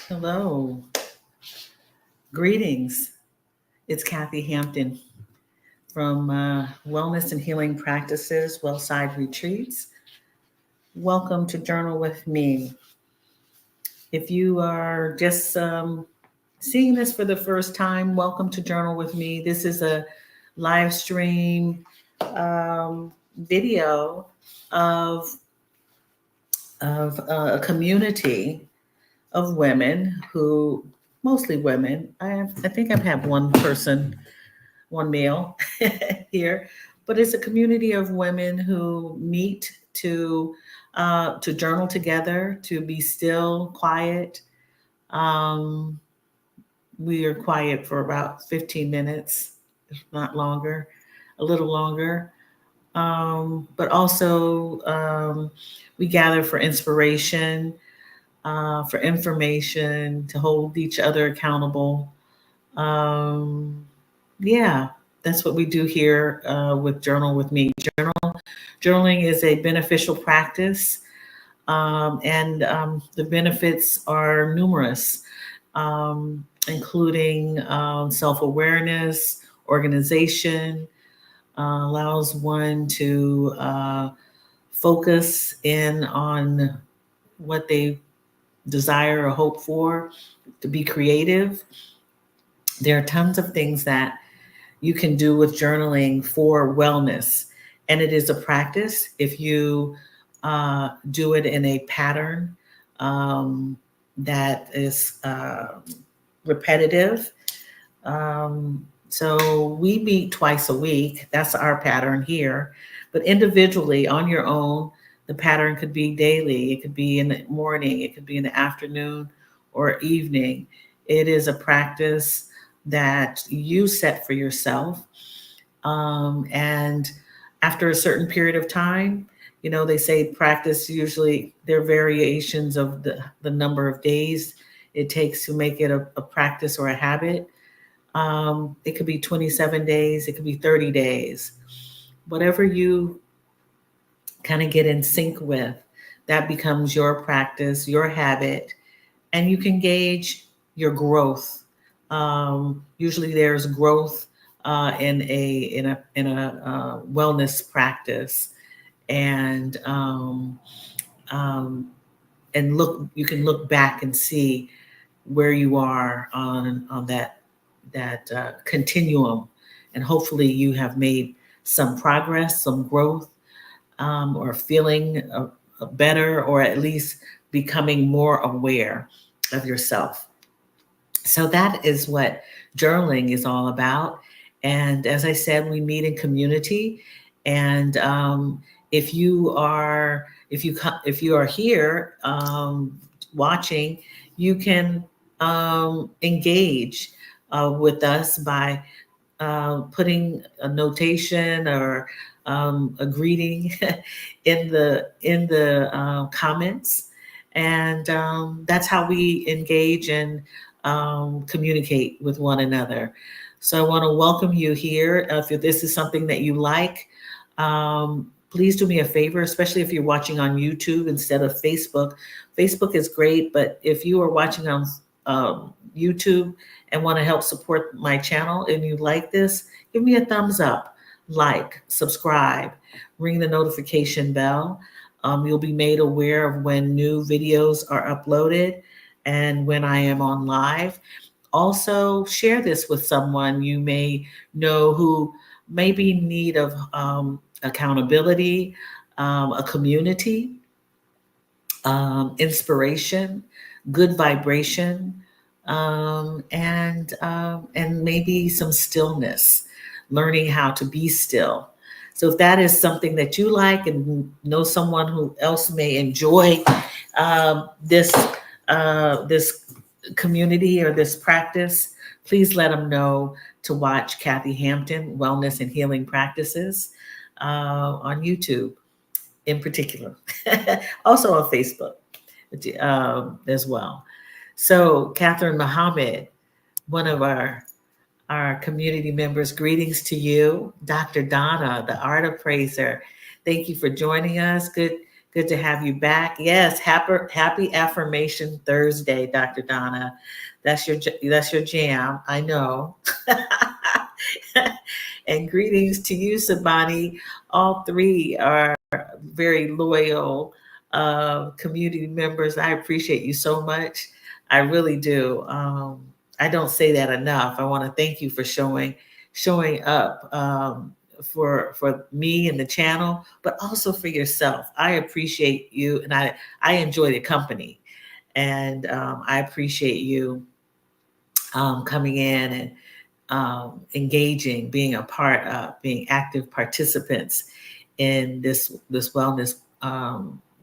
Hello, greetings. It's Kathy Hampton from Wellness and Healing Practices, Wellside Retreats. Welcome to Journal with Me. If you are just seeing this for the first time, welcome to Journal with Me. This is a live stream video of a community of women who, mostly women. I think I've had one person, one male here, but it's a community of women who meet to journal together, to be still, quiet. Um, we are quiet for about 15 minutes, if not longer, a little longer. But also, we gather for inspiration, for information, to hold each other accountable. Um, yeah, that's what we do here with Journal with Me. Journaling is a beneficial practice, and the benefits are numerous, including self awareness, organization, allows one to focus in on what they desire or hope for, to be creative. There are tons of things that you can do with journaling for wellness. And it is a practice if you do it in a pattern that is repetitive. So we meet twice a week. That's our pattern here. But individually, on your own, the pattern could be daily. It could be in the morning. It could be in the afternoon or evening. It is a practice that you set for yourself. And after a certain period of time, they say practice, usually there are variations of the number of days it takes to make it a practice or a habit. It could be 27 days, it could be 30 days. Whatever you kind of get in sync with, that becomes your practice, your habit, and you can gauge your growth. Usually there's growth in a wellness practice, and um, and look, you can look back and see where you are on that continuum, and hopefully you have made some progress, some growth, or feeling better, or at least becoming more aware of yourself. So that is what journaling is all about. And as I said, we meet in community. And if you are here watching, you can engage with us by putting a notation or a greeting in the comments, and that's how we engage and communicate with one another. So I want to welcome you here. If this is something that you like, please do me a favor, especially if you're watching on YouTube instead of Facebook. Facebook is great, but if you are watching on YouTube and want to help support my channel and you like this, give me a thumbs up, like, subscribe, ring the notification bell. You'll be made aware of when new videos are uploaded and when I am on live. Also, share this with someone you may know who may be in need of accountability, a community, inspiration, good vibration, and maybe some stillness, learning how to be still. So if that is something that you like and know someone who else may enjoy this community or this practice, please let them know to watch Kathy Hampton Wellness and Healing Practices on YouTube in particular, also on Facebook as well. So Catherine Muhammad, one of our community members, greetings to you. Dr. Donna, the art appraiser, thank you for joining us. Good Good to have you back. Yes, happy Affirmation Thursday, Dr. Donna. That's your jam. I know. And greetings to you, Sabani. All three are very loyal community members. I appreciate you so much. I really do. I don't say that enough. I want to thank you for showing up for me and the channel, but also for yourself. I appreciate you, and I enjoy the company, and I appreciate you coming in and engaging, being a part of, being active participants in this wellness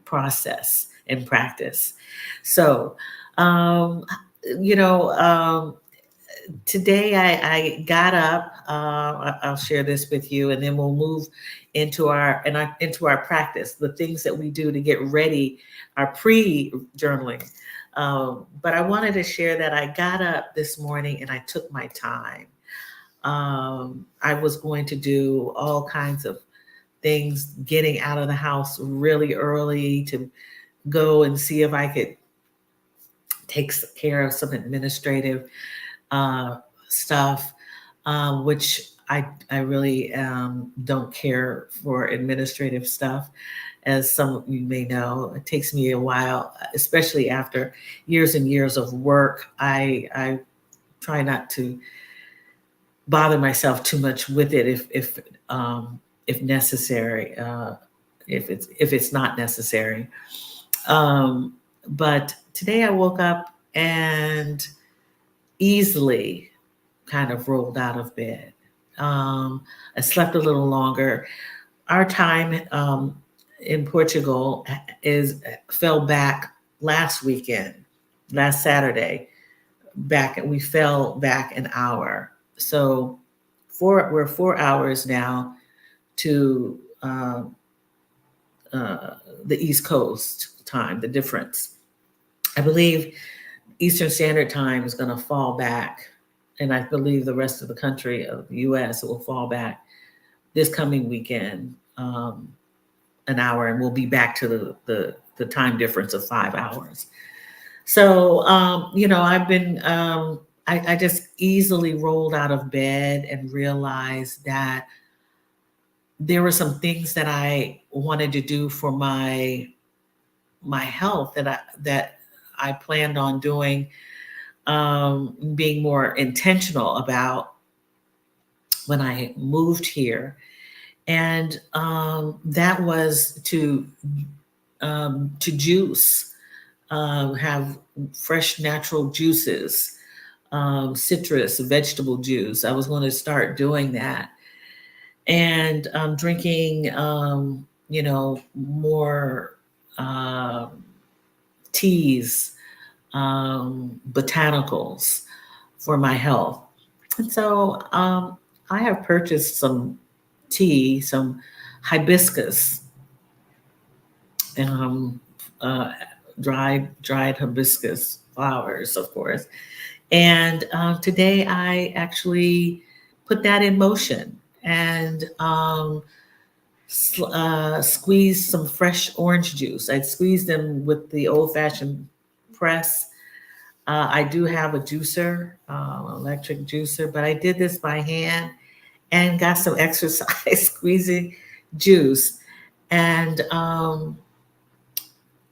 process and practice. So, um, you know, today I got up. I'll share this with you, and then we'll move into our practice, the things that we do to get ready, our pre-journaling. But I wanted to share that I got up this morning and I took my time. I was going to do all kinds of things, getting out of the house really early to go and see if I could take care of some administrative stuff, which I really don't care for administrative stuff. As some of you may know, it takes me a while, especially after years and years of work. I try not to bother myself too much with it if necessary, if it's not necessary. But today I woke up and easily kind of rolled out of bed. I slept a little longer. Our time in Portugal fell back last weekend, last Saturday. We fell back an hour. So we're 4 hours now to the East Coast time, the difference. I believe Eastern Standard Time is going to fall back, and I believe the rest of the country of the U.S. will fall back this coming weekend, an hour, and we'll be back to the time difference of 5 hours. So, I've been, I just easily rolled out of bed and realized that there were some things that I wanted to do for my health that I planned on doing, being more intentional about when I moved here. And that was to juice, have fresh natural juices, citrus, vegetable juice. I was going to start doing that, and drinking, more teas, botanicals for my health. And so I have purchased some tea, some hibiscus, um, uh, dried hibiscus flowers, of course. And today I actually put that in motion and squeezed some fresh orange juice. I squeezed them with the old-fashioned press. I do have a juicer, electric juicer, but I did this by hand and got some exercise squeezing juice. And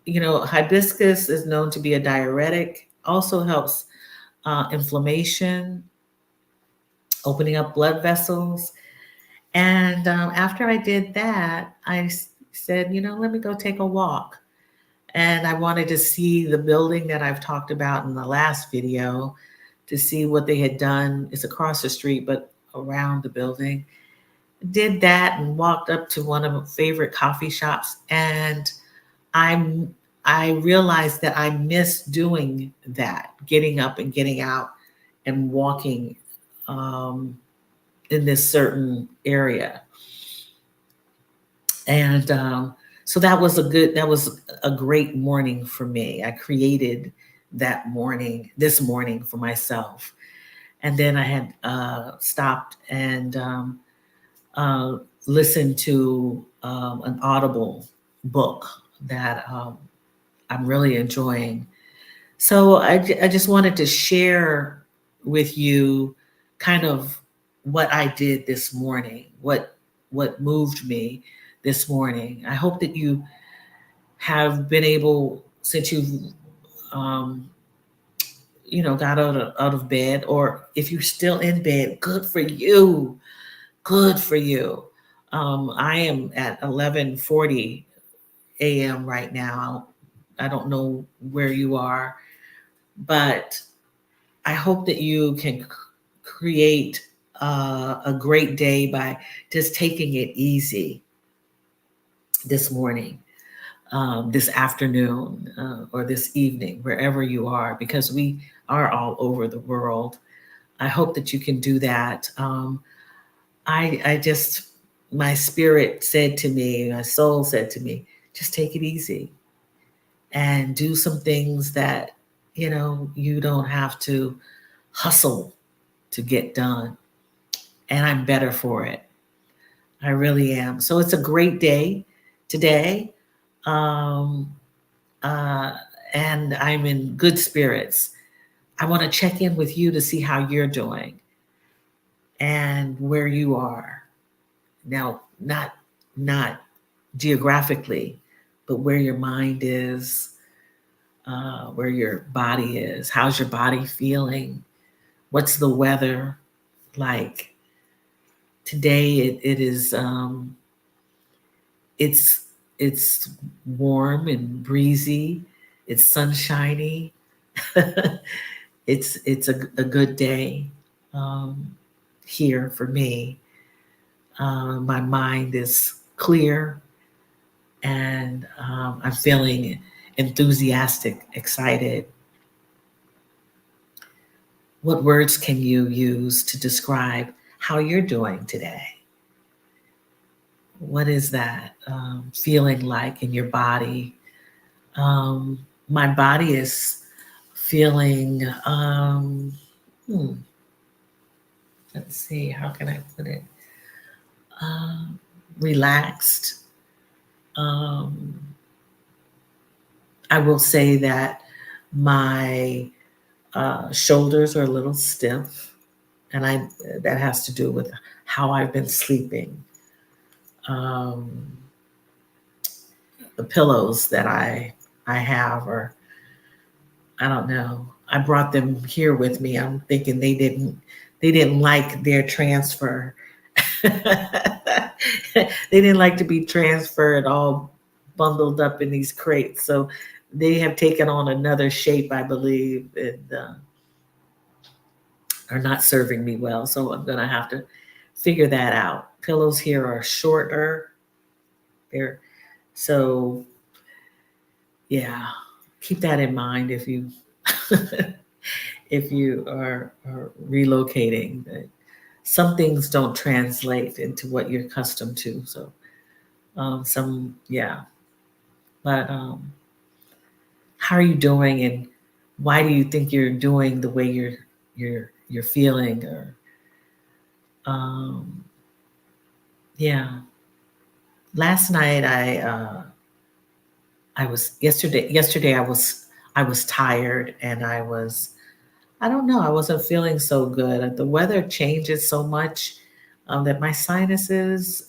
hibiscus is known to be a diuretic, also helps inflammation, opening up blood vessels. And after I did that, I said, let me go take a walk. And I wanted to see the building that I've talked about in the last video, to see what they had done. It's across the street, but around the building. Did that and walked up to one of my favorite coffee shops, and I realized that I miss doing that, getting up and getting out and walking in this certain area. And so that was a great morning for me. I created this morning for myself. And then I had stopped and listened to an Audible book that I'm really enjoying. So I just wanted to share with you kind of what I did this morning, what moved me this morning. I hope that you have been able, since you've um, got out of bed, or if you're still in bed, good for you. Good for you. I am at 11:40 a.m. right now. I don't know where you are, but I hope that you can create a great day by just taking it easy this morning, this afternoon, or this evening, wherever you are, because we are all over the world. I hope that you can do that. I just, my spirit said to me, my soul said to me, just take it easy and do some things that, you don't have to hustle to get done. And I'm better for it. I really am. So it's a great day today. Um, uh, and I'm in good spirits. I want to check in with you to see how you're doing and where you are. Now, not geographically, but where your mind is, where your body is. How's your body feeling? What's the weather like? Today it is it's it's warm and breezy. It's sunshiny. It's a good day um, here for me. My mind is clear, and I'm feeling enthusiastic, excited. What words can you use to describe how you're doing today? What is that feeling like in your body? My body is feeling, hmm, let's see, how can I put it? Um, Relaxed. Um, I will say that my shoulders are a little stiff, and that has to do with how I've been sleeping. Um, the pillows that I have are, I don't know. I brought them here with me. I'm thinking they didn't like their transfer. They didn't like to be transferred all bundled up in these crates. So they have taken on another shape, I believe, and are not serving me well. So I'm gonna have to figure that out. Pillows here are shorter. They're so yeah. Keep that in mind if you if you are relocating. That some things don't translate into what you're accustomed to. So yeah. But how are you doing, and why do you think you're doing the way you're feeling? Or um, yeah. Last night I was yesterday I was tired, and I don't know, I wasn't feeling so good. The weather changes so much that my sinuses,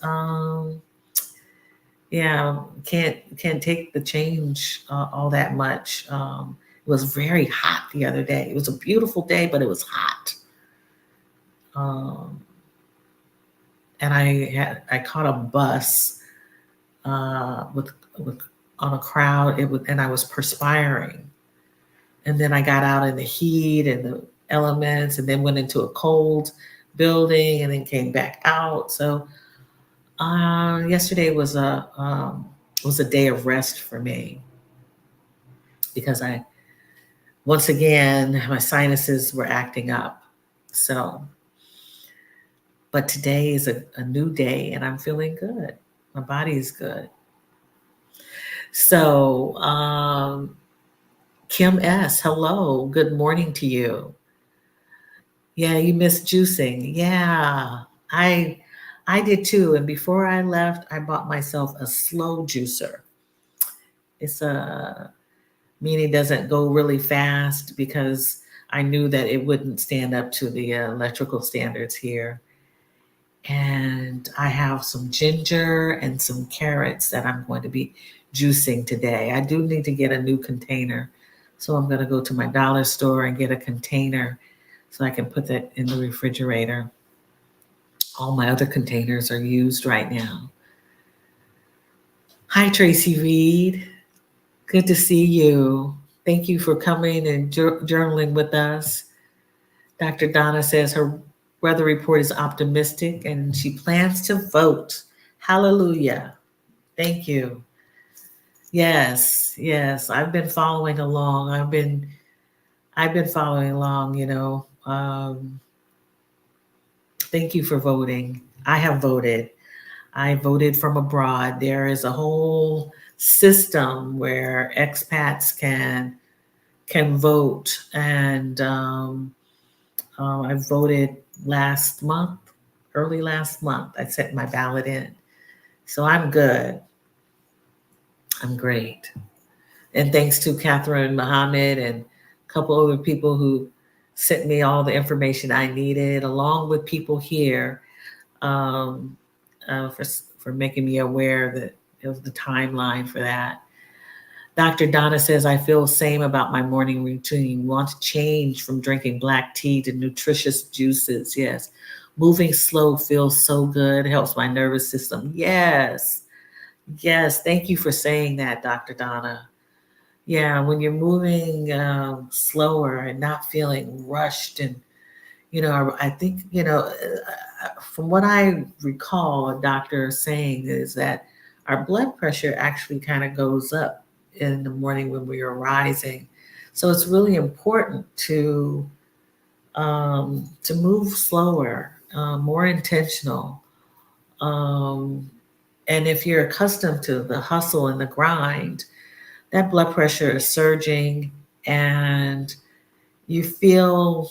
yeah, can't take the change all that much. It was very hot the other day. It was a beautiful day, but it was hot. Um, and I caught a bus with on a crowd. And I was perspiring. And then I got out in the heat and the elements, and then went into a cold building, and then came back out. So yesterday was a day of rest for me, because I once again my sinuses were acting up. So, but today is a new day, and I'm feeling good. My body is good. So, Kim S, hello, good morning to you. Yeah, you missed juicing. Yeah, I I did too. And before I left, I bought myself a slow juicer. It's a meaning doesn't go really fast because I knew that it wouldn't stand up to the electrical standards here. And I have some ginger and some carrots that I'm going to be juicing today. I do need to get a new container. So I'm going to go to my dollar store and get a container so I can put that in the refrigerator. All my other containers are used right now. Hi, Tracy Reed. Good to see you. Thank you for coming and journaling with us. Dr. Donna says her weather report is optimistic and she plans to vote. Hallelujah. Thank you. Yes, yes. I've been following along. I've been following along, you know. Thank you for voting. I have voted. I voted from abroad. There is a whole system where expats can vote, and I voted last month, early last month. I sent my ballot in, so I'm good. I'm great, and thanks to Catherine Mohammed and a couple other people who sent me all the information I needed, along with people here, um, for making me aware that of the timeline for that. Dr. Donna says, I feel the same about my morning routine. Want to change from drinking black tea to nutritious juices. Yes. Moving slow feels so good, helps my nervous system. Yes. Yes. Thank you for saying that, Dr. Donna. Yeah. When you're moving slower and not feeling rushed, and, you know, I think, you know, from what I recall, a doctor saying is that our blood pressure actually kind of goes up in the morning when we are rising. So it's really important to move slower, more intentional. Um, and if you're accustomed to the hustle and the grind, that blood pressure is surging, and you feel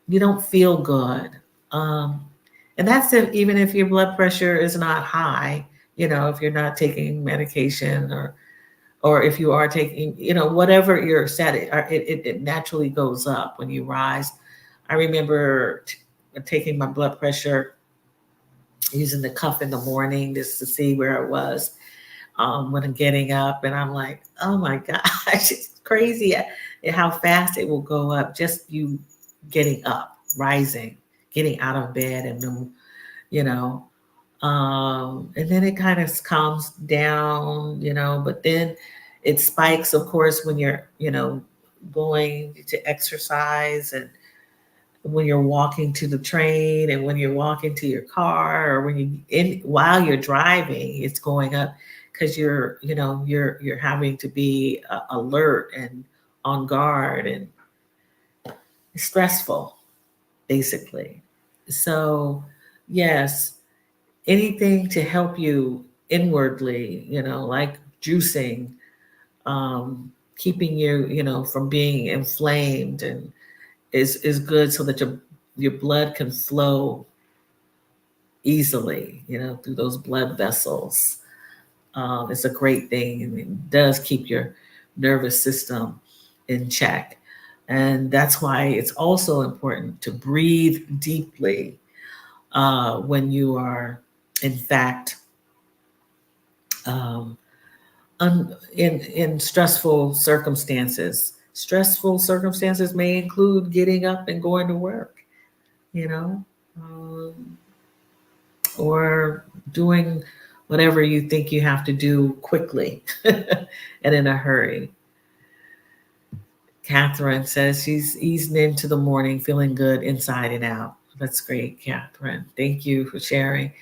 you don't feel good. Um, and that's even if your blood pressure is not high, you know, if you're not taking medication, or if you are taking, you know, whatever you're set, it naturally goes up when you rise. I remember taking my blood pressure, using the cuff in the morning just to see where it was when I'm getting up, and I'm like, oh my gosh, it's crazy how fast it will go up. Just you getting up, rising, getting out of bed, and you know, and then it kind of calms down, you know, but then it spikes, of course, when you're, you know, going to exercise, and when you're walking to the train, and when you're walking to your car, or when you in while you're driving, it's going up because you're, you know, you're having to be alert and on guard, and it's stressful, basically. So, yes, anything to help you inwardly, you know, like juicing, keeping you, you know, from being inflamed, and is good so that your blood can flow easily, you know, through those blood vessels. It's a great thing, and it does keep your nervous system in check. And that's why it's also important to breathe deeply when you are, in fact, um, in stressful circumstances. Stressful circumstances may include getting up and going to work, you know, um, or doing whatever you think you have to do quickly and in a hurry. Catherine says she's easing into the morning, feeling good inside and out. That's great, Catherine. Thank you for sharing.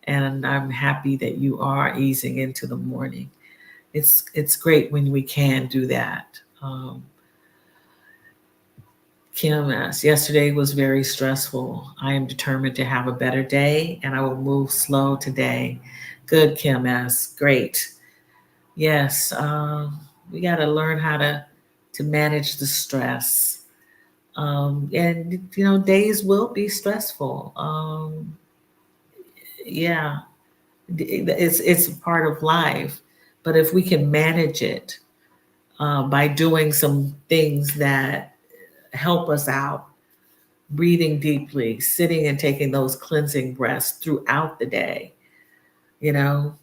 And I'm happy that you are easing into the morning. It's great when we can do that. Um, Kim asks, yesterday was very stressful. I am determined to have a better day, and I will move slow today. Good, Kim asks. Great. Yes, we got to learn how to manage the stress. And you know, days will be stressful. Yeah, it's a part of life. But if we can manage it, by doing some things that help us out, breathing deeply, sitting and taking those cleansing breaths throughout the day, you know,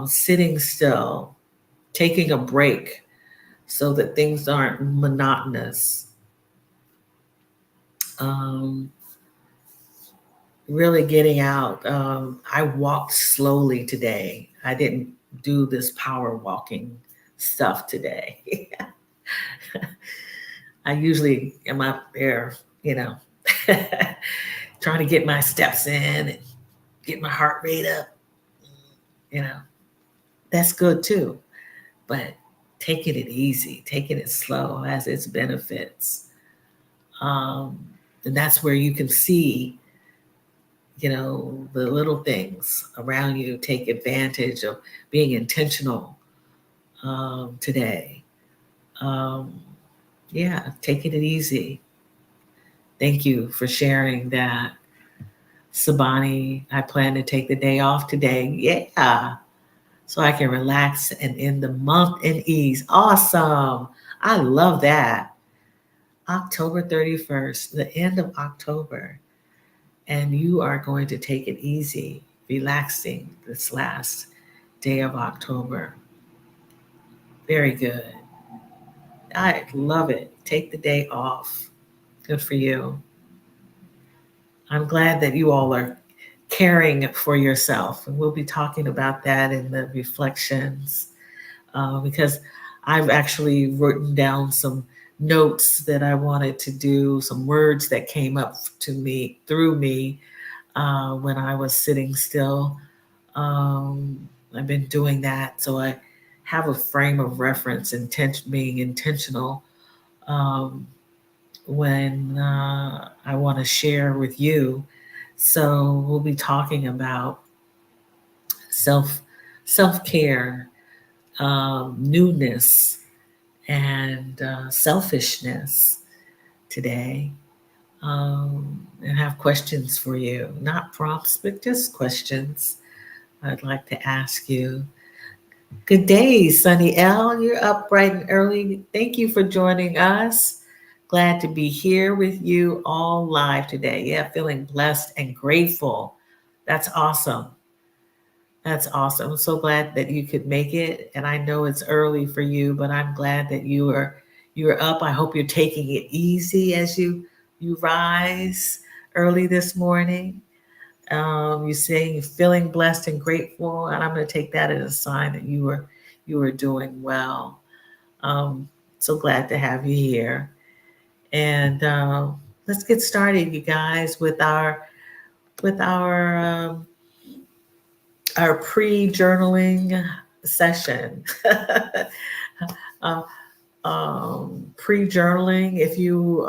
sitting still, taking a break so that things aren't monotonous. Um, really getting out. I walked slowly today. I didn't do this power walking stuff today. I usually am up there, you know, trying to get my steps in and get my heart rate up. You know, that's good too. But taking it easy, taking it slow has its benefits. Um, and that's where you can see, you know, the little things around you, take advantage of being intentional today. Um, yeah, taking it easy. Thank you for sharing that, Sabani. I plan to take the day off today. Yeah. So I can relax and end the month in ease. Awesome. I love that. October 31st, the end of October. And you are going to take it easy, relaxing this last day of October. Very good. I love it. Take the day off. Good for you. I'm glad that you all are caring for yourself. And we'll be talking about that in the reflections because I've actually written down some notes that I wanted to do, some words that came up to me through me when I was sitting still. Um, I've been doing that, so I have a frame of reference, being intentional when I want to share with you. So we'll be talking about self self care, newness, and selfishness today. And have questions for you, not prompts, but just questions I'd like to ask you. Good day, Sunny L. You're up bright and early. Thank you for joining us. Glad to be here with you all live today. Yeah, feeling blessed and grateful. That's awesome. That's awesome. I'm so glad that you could make it. And I know it's early for you, but I'm glad that you are up. I hope you're taking it easy as you rise early this morning. You're saying you're feeling blessed and grateful, and I'm going to take that as a sign that you are doing well. Um, so glad to have you here, and let's get started, you guys, with our pre-journaling session. uh, Pre-journaling. If you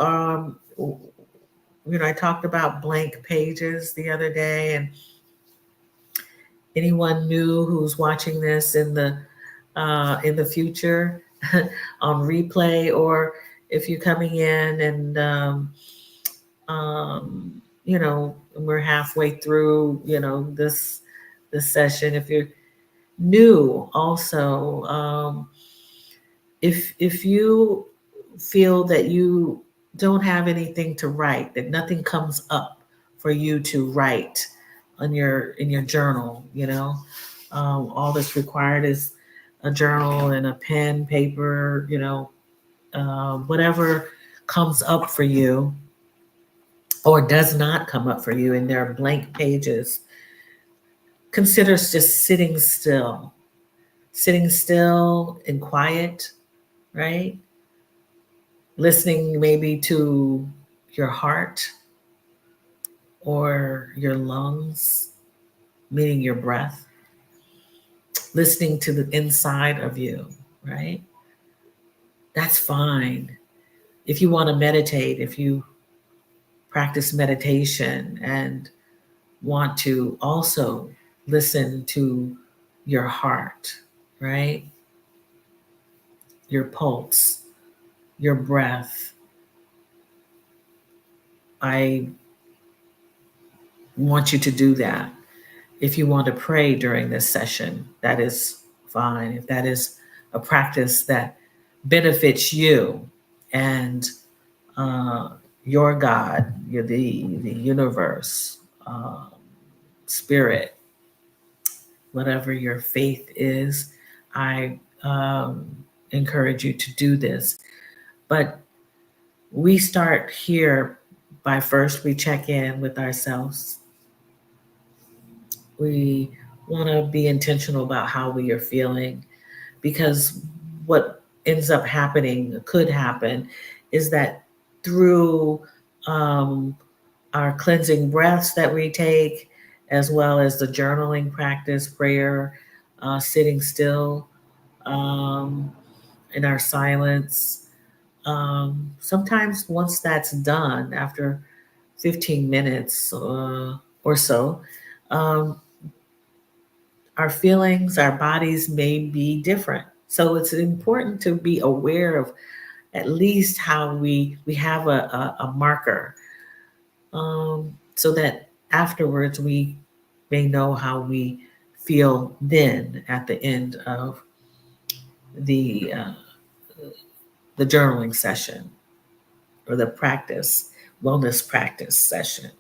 I talked about blank pages the other day, and anyone new who's watching this in the future on replay, or if you're coming in and we're halfway through this session. If you're new, also, if you feel that you don't have anything to write, that nothing comes up for you to write in your journal, all that's required is a journal and a pen, paper, whatever comes up for you or does not come up for you, and there are blank pages. Consider just sitting still and quiet, right? Listening maybe to your heart or your lungs, meaning your breath, listening to the inside of you, right? That's fine. If you want to meditate, if you practice meditation and want to also listen to your heart, right? Your pulse, your breath. I want you to do that. If you want to pray during this session, that is fine. If that is a practice that benefits you and uh, your God, the universe, spirit, whatever your faith is, I encourage you to do this. But we start here by first we check in with ourselves. We want to be intentional about how we are feeling because what ends up happening, could happen, is that through um, our cleansing breaths that we take, as well as the journaling practice, prayer, sitting still um, in our silence. Sometimes once that's done, after 15 minutes or so, um, our feelings, our bodies may be different. So it's important to be aware of at least how we have a marker, so that afterwards we may know how we feel then at the end of the uh, the journaling session or the practice wellness practice session.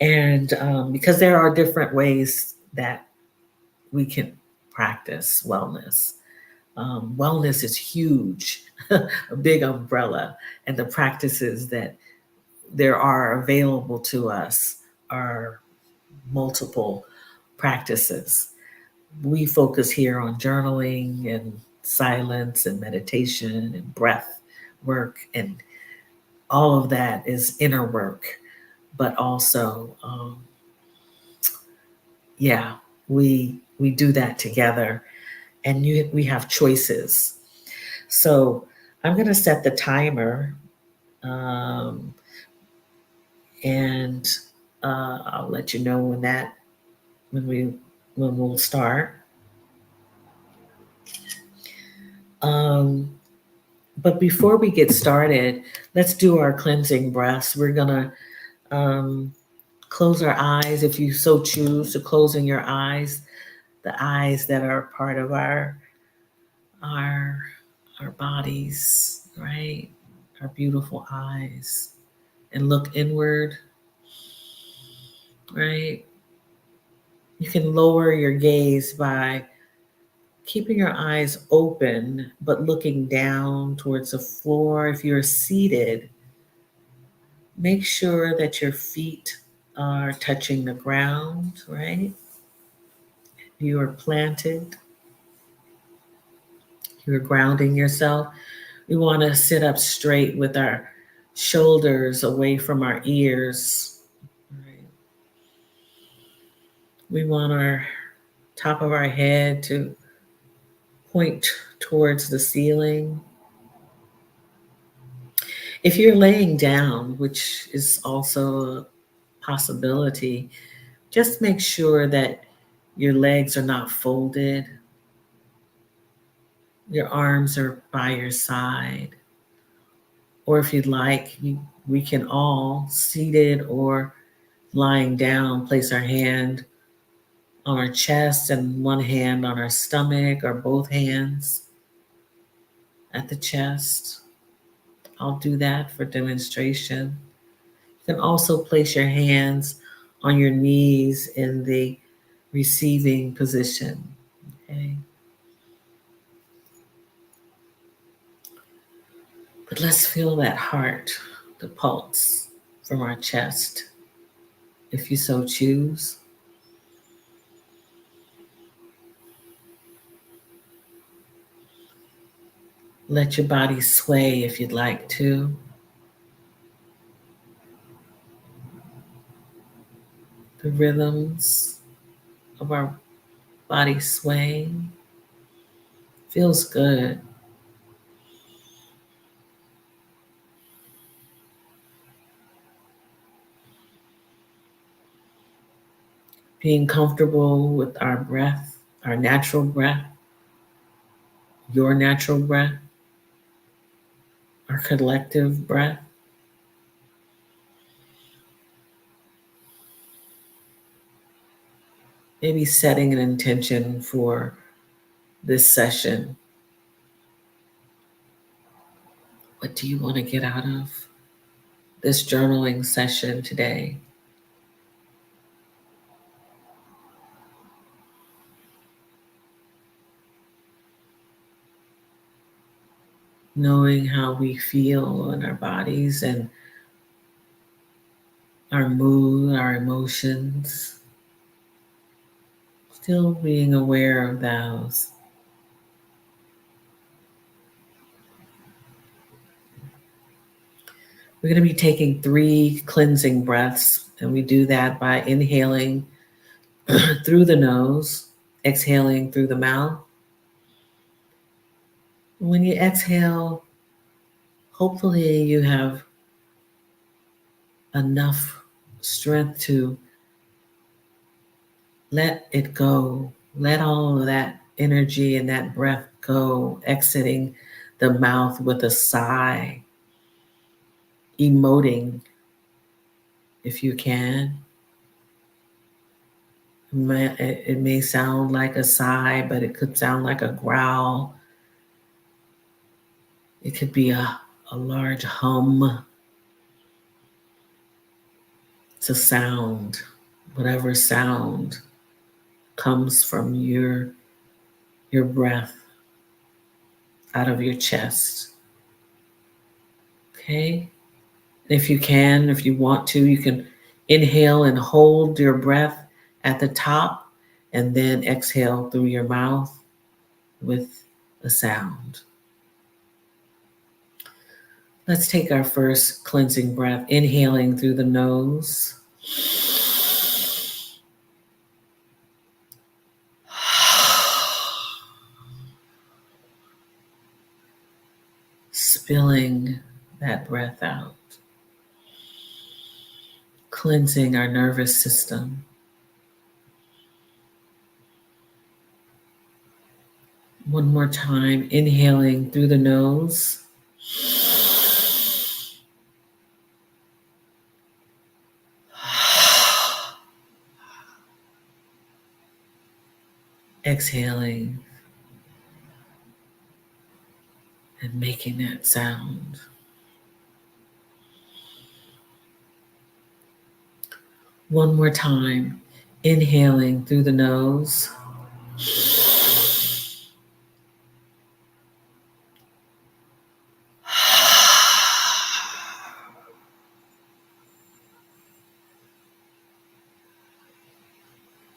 And because there are different ways that we can practice wellness. Wellness is huge, a big umbrella, and the practices that there are available to us are multiple practices. We focus here on journaling and silence and meditation and breath work, and all of that is inner work. But also, yeah, we do that together, and we have choices. So I'm going to set the timer, um, and I'll let you know when we when we'll start. Um, but before we get started, let's do our cleansing breaths. We're gonna um, close our eyes if you so choose to closing your eyes, the eyes that are part of our our bodies, right? Our beautiful eyes, and look inward, right? You can lower your gaze by keeping your eyes open but looking down towards the floor. If you're seated, make sure that your feet are touching the ground, right? You are planted, you're grounding yourself. We want to sit up straight with our shoulders away from our ears. Right? We want our top of our head to point towards the ceiling. If you're laying down, which is also a possibility, just make sure that your legs are not folded, your arms are by your side. Or if you'd like, we can all, seated or lying down, place our hand on our chest and one hand on our stomach, or both hands at the chest. I'll do that for demonstration. You can also place your hands on your knees in the receiving position. Okay. But let's feel that heart, the pulse from our chest, if you so choose. Let your body sway if you'd like to. The rhythms of our body swaying feels good. Being comfortable with our breath, our natural breath, your natural breath, our collective breath. Maybe setting an intention for this session. What do you want to get out of this journaling session today? Knowing how we feel in our bodies and our mood, our emotions, still being aware of those. We're going to be taking 3 cleansing breaths, and we do that by inhaling through the nose, exhaling through the mouth. When you exhale, hopefully you have enough strength to let it go. Let all of that energy and that breath go, exiting the mouth with a sigh, emoting if you can. It may sound like a sigh, but it could sound like a growl. It could be a large hum. It's a sound, whatever sound comes from your breath out of your chest. Okay? If you can, if you want to, you can inhale and hold your breath at the top and then exhale through your mouth with a sound. Let's take our first cleansing breath, inhaling through the nose. Spilling that breath out, cleansing our nervous system. One more time, inhaling through the nose. Exhaling and making that sound. One more time, inhaling through the nose.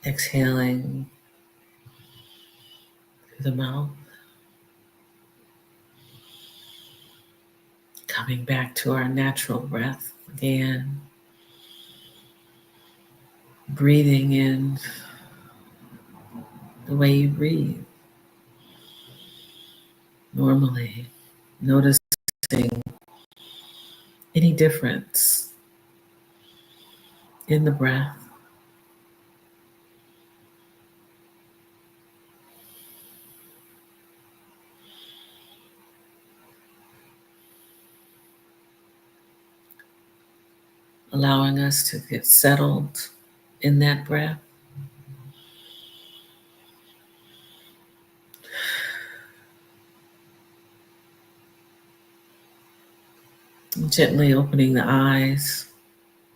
Exhaling through the mouth. Coming back to our natural breath again. Breathing in the way you breathe normally. Noticing any difference in the breath. Allowing us to get settled in that breath. Gently opening the eyes,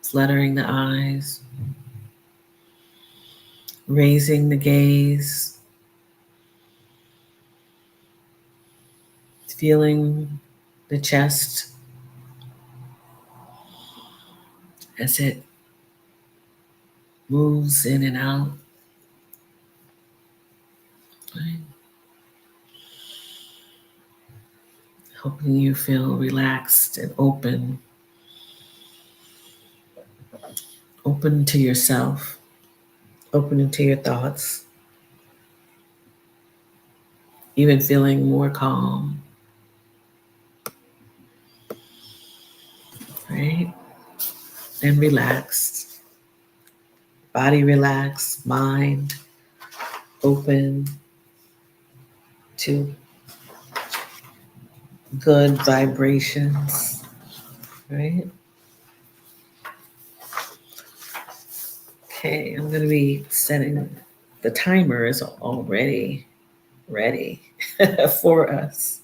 fluttering the eyes, raising the gaze, feeling the chest as it moves in and out. Right? Hoping you feel relaxed and open to yourself, open to your thoughts, even feeling more calm, right? And relaxed, body relaxed, mind open to good vibrations, right? Okay, I'm going to be setting the timer is already ready for us.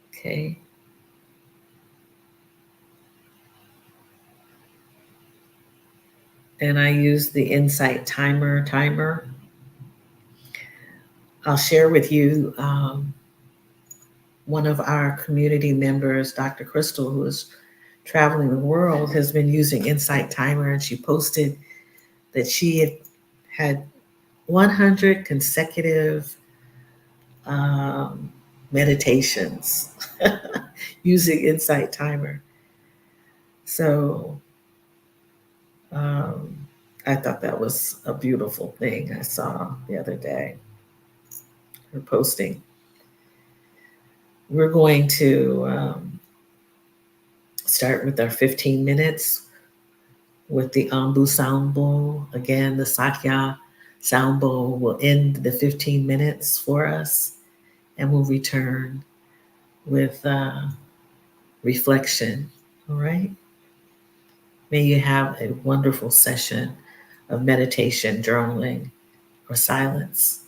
Okay, and I use the Insight timer. I'll share with you one of our community members, Dr. Crystal, who is traveling the world, has been using Insight Timer, and she posted that she had 100 consecutive um, meditations using Insight Timer. So um, I thought that was a beautiful thing I saw the other day, her posting. We're going to start with our 15 minutes with the Ambu sound bowl. Again, the Sakya sound bowl will end the 15 minutes for us, and we'll return with reflection. All right. May you have a wonderful session of meditation, journaling, or silence.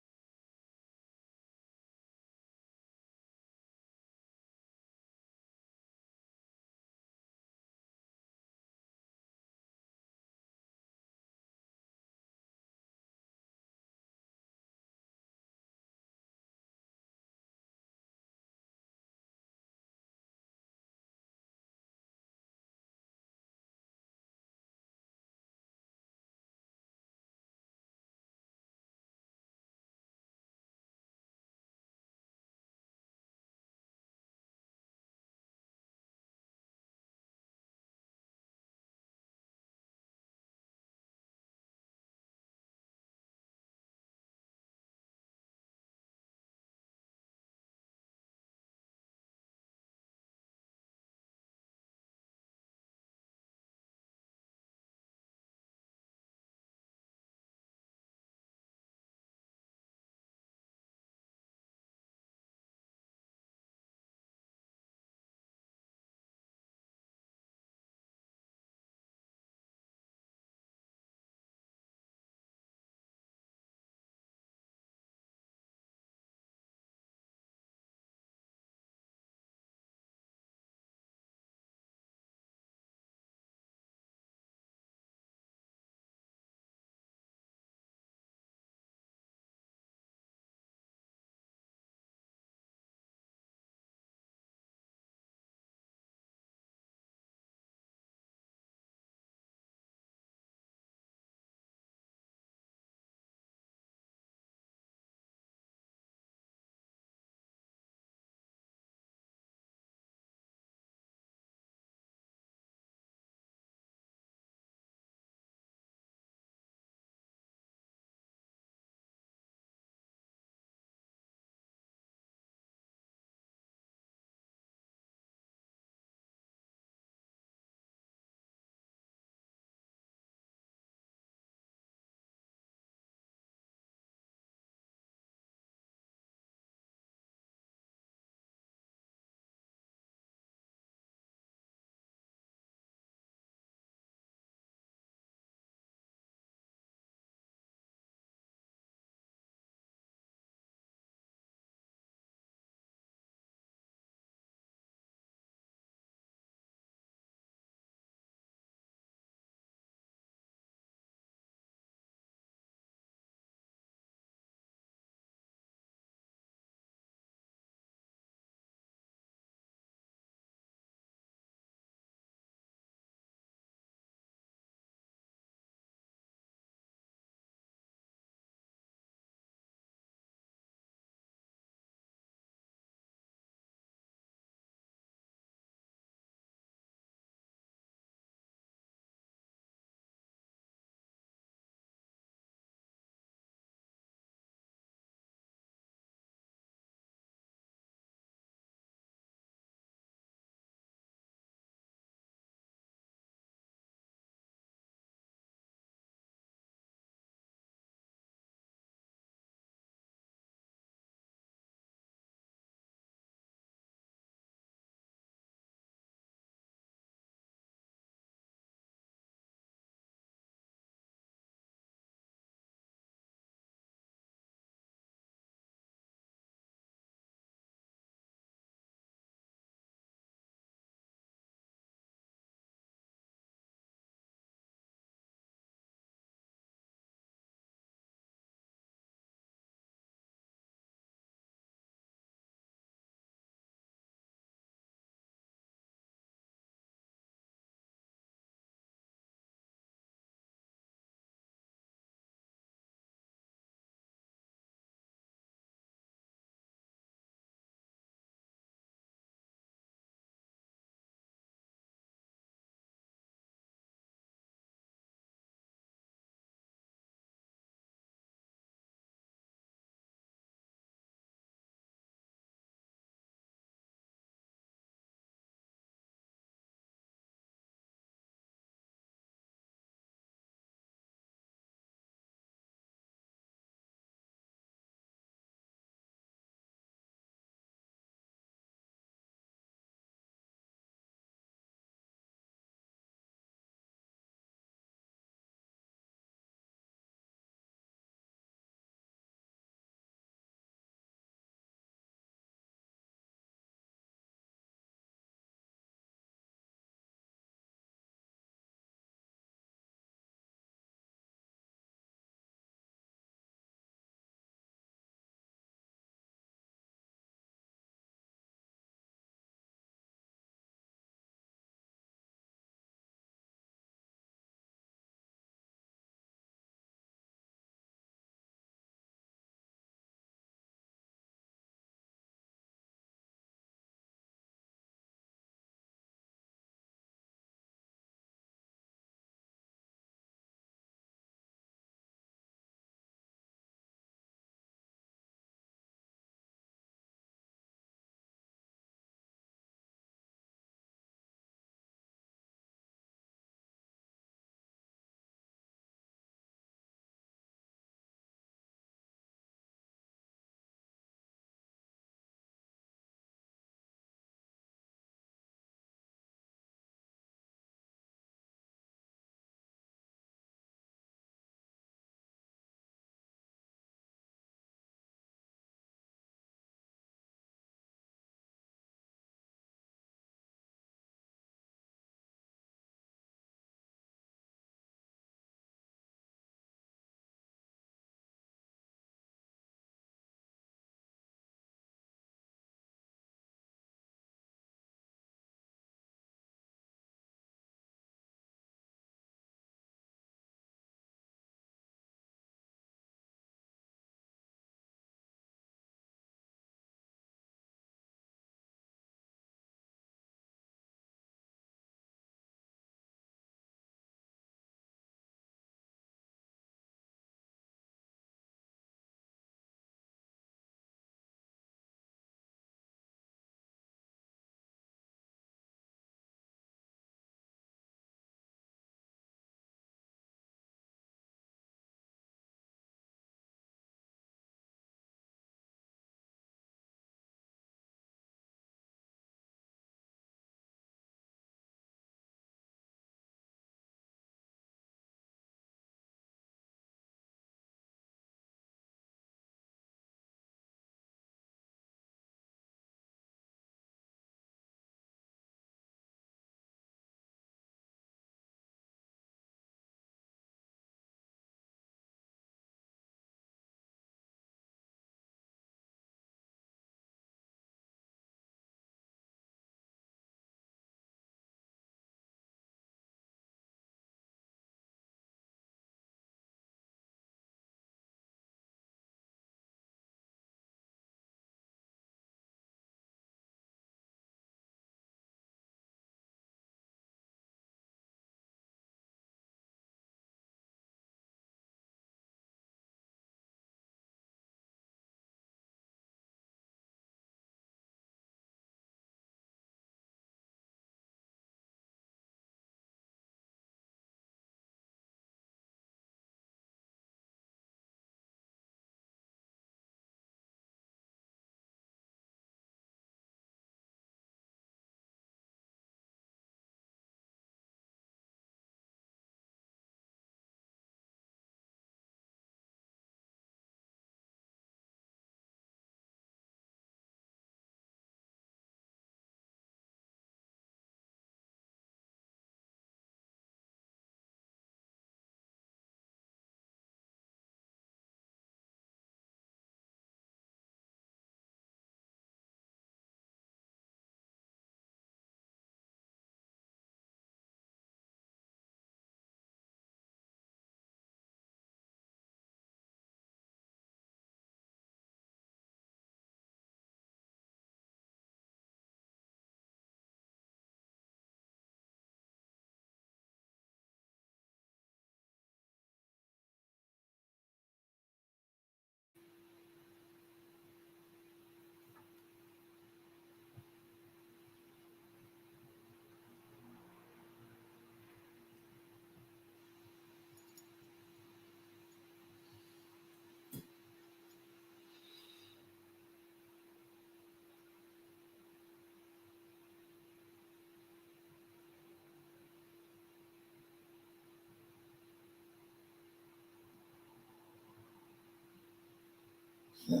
Okay,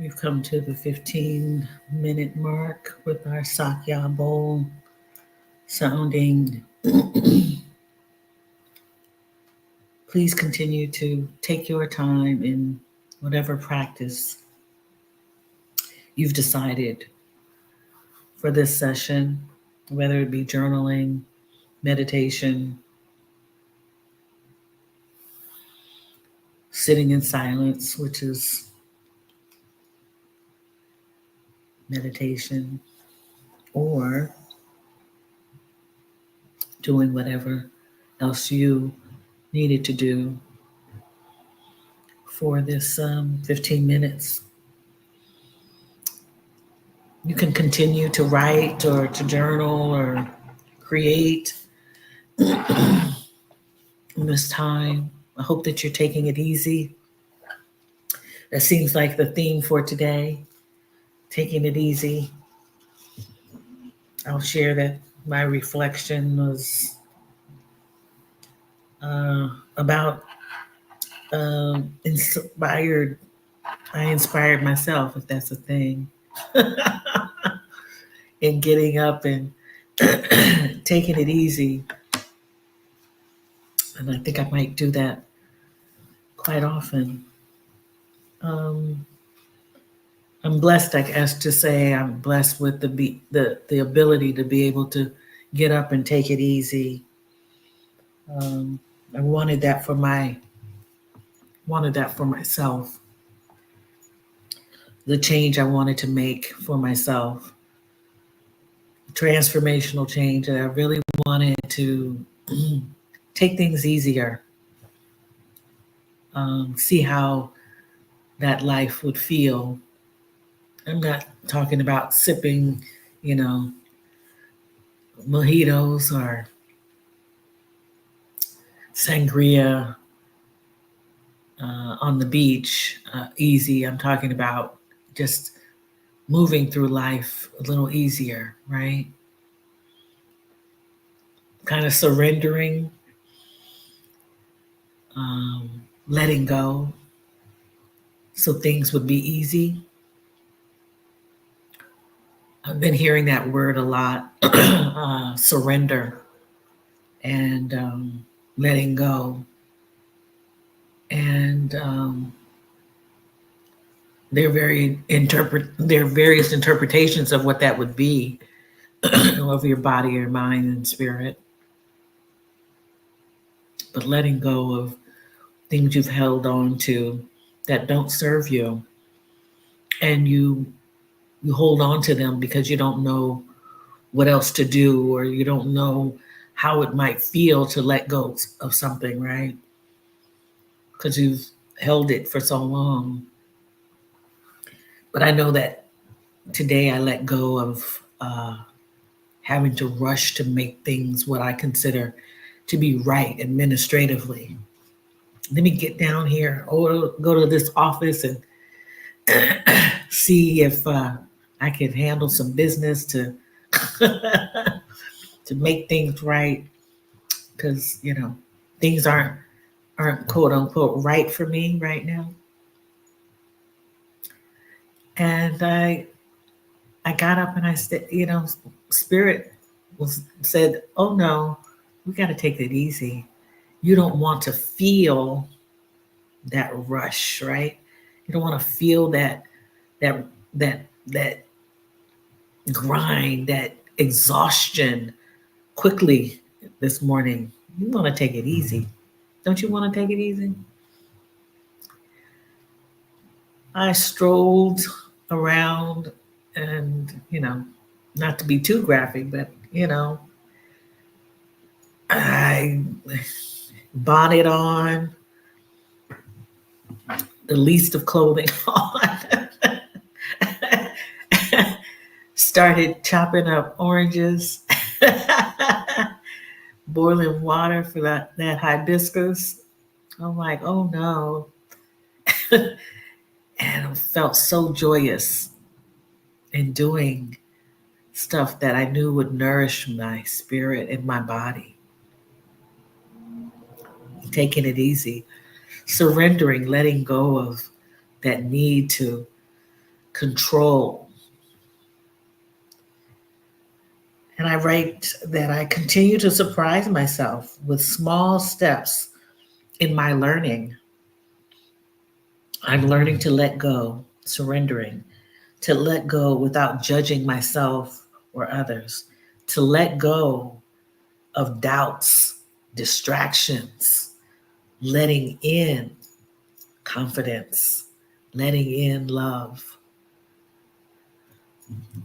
we've come to the 15-minute mark with our Sakya bowl sounding. Please continue to take your time in whatever practice you've decided for this session, whether it be journaling, meditation, sitting in silence, which is meditation, or doing whatever else you needed to do for this 15 minutes. You can continue to write or to journal or create in this time. I hope that you're taking it easy. That seems like the theme for today, taking it easy. I'll share that my reflection was about inspired. I inspired myself, if that's a thing, in getting up and taking it easy. And I think I might do that quite often. I'm blessed, I guess, to say I'm blessed with the ability to be able to get up and take it easy. I wanted that for myself. The change I wanted to make for myself, transformational change that I really wanted to take things easier, see how that life would feel. I'm not talking about sipping, mojitos or sangria on the beach, easy. I'm talking about just moving through life a little easier, right? Kind of surrendering, letting go so things would be easy. I've been hearing that word a lot, surrender and letting go. And there are various interpretations of what that would be of your body, your mind, and spirit. But letting go of things you've held on to that don't serve you, and you hold on to them because you don't know what else to do, or you don't know how it might feel to let go of something, right? Because you've held it for so long. But I know that today I let go of having to rush to make things what I consider to be right administratively. Let me get down here or go to this office and see if I can handle some business to to make things right, because things aren't quote unquote right for me right now. And I got up and I said, spirit said, oh no, we got to take it easy. You don't want to feel that rush, right? You don't want to feel that that that grind, that exhaustion quickly this morning. You want to take it easy. Don't you want to take it easy? I strolled around and, not to be too graphic, but, I bonnet on, the least of clothing on, started chopping up oranges, boiling water for that hibiscus. I'm like, oh no. And I felt so joyous in doing stuff that I knew would nourish my spirit and my body. Taking it easy, surrendering, letting go of that need to control. And I write that I continue to surprise myself with small steps in my learning. I'm learning to let go, surrendering, to let go without judging myself or others, to let go of doubts, distractions, letting in confidence, letting in love.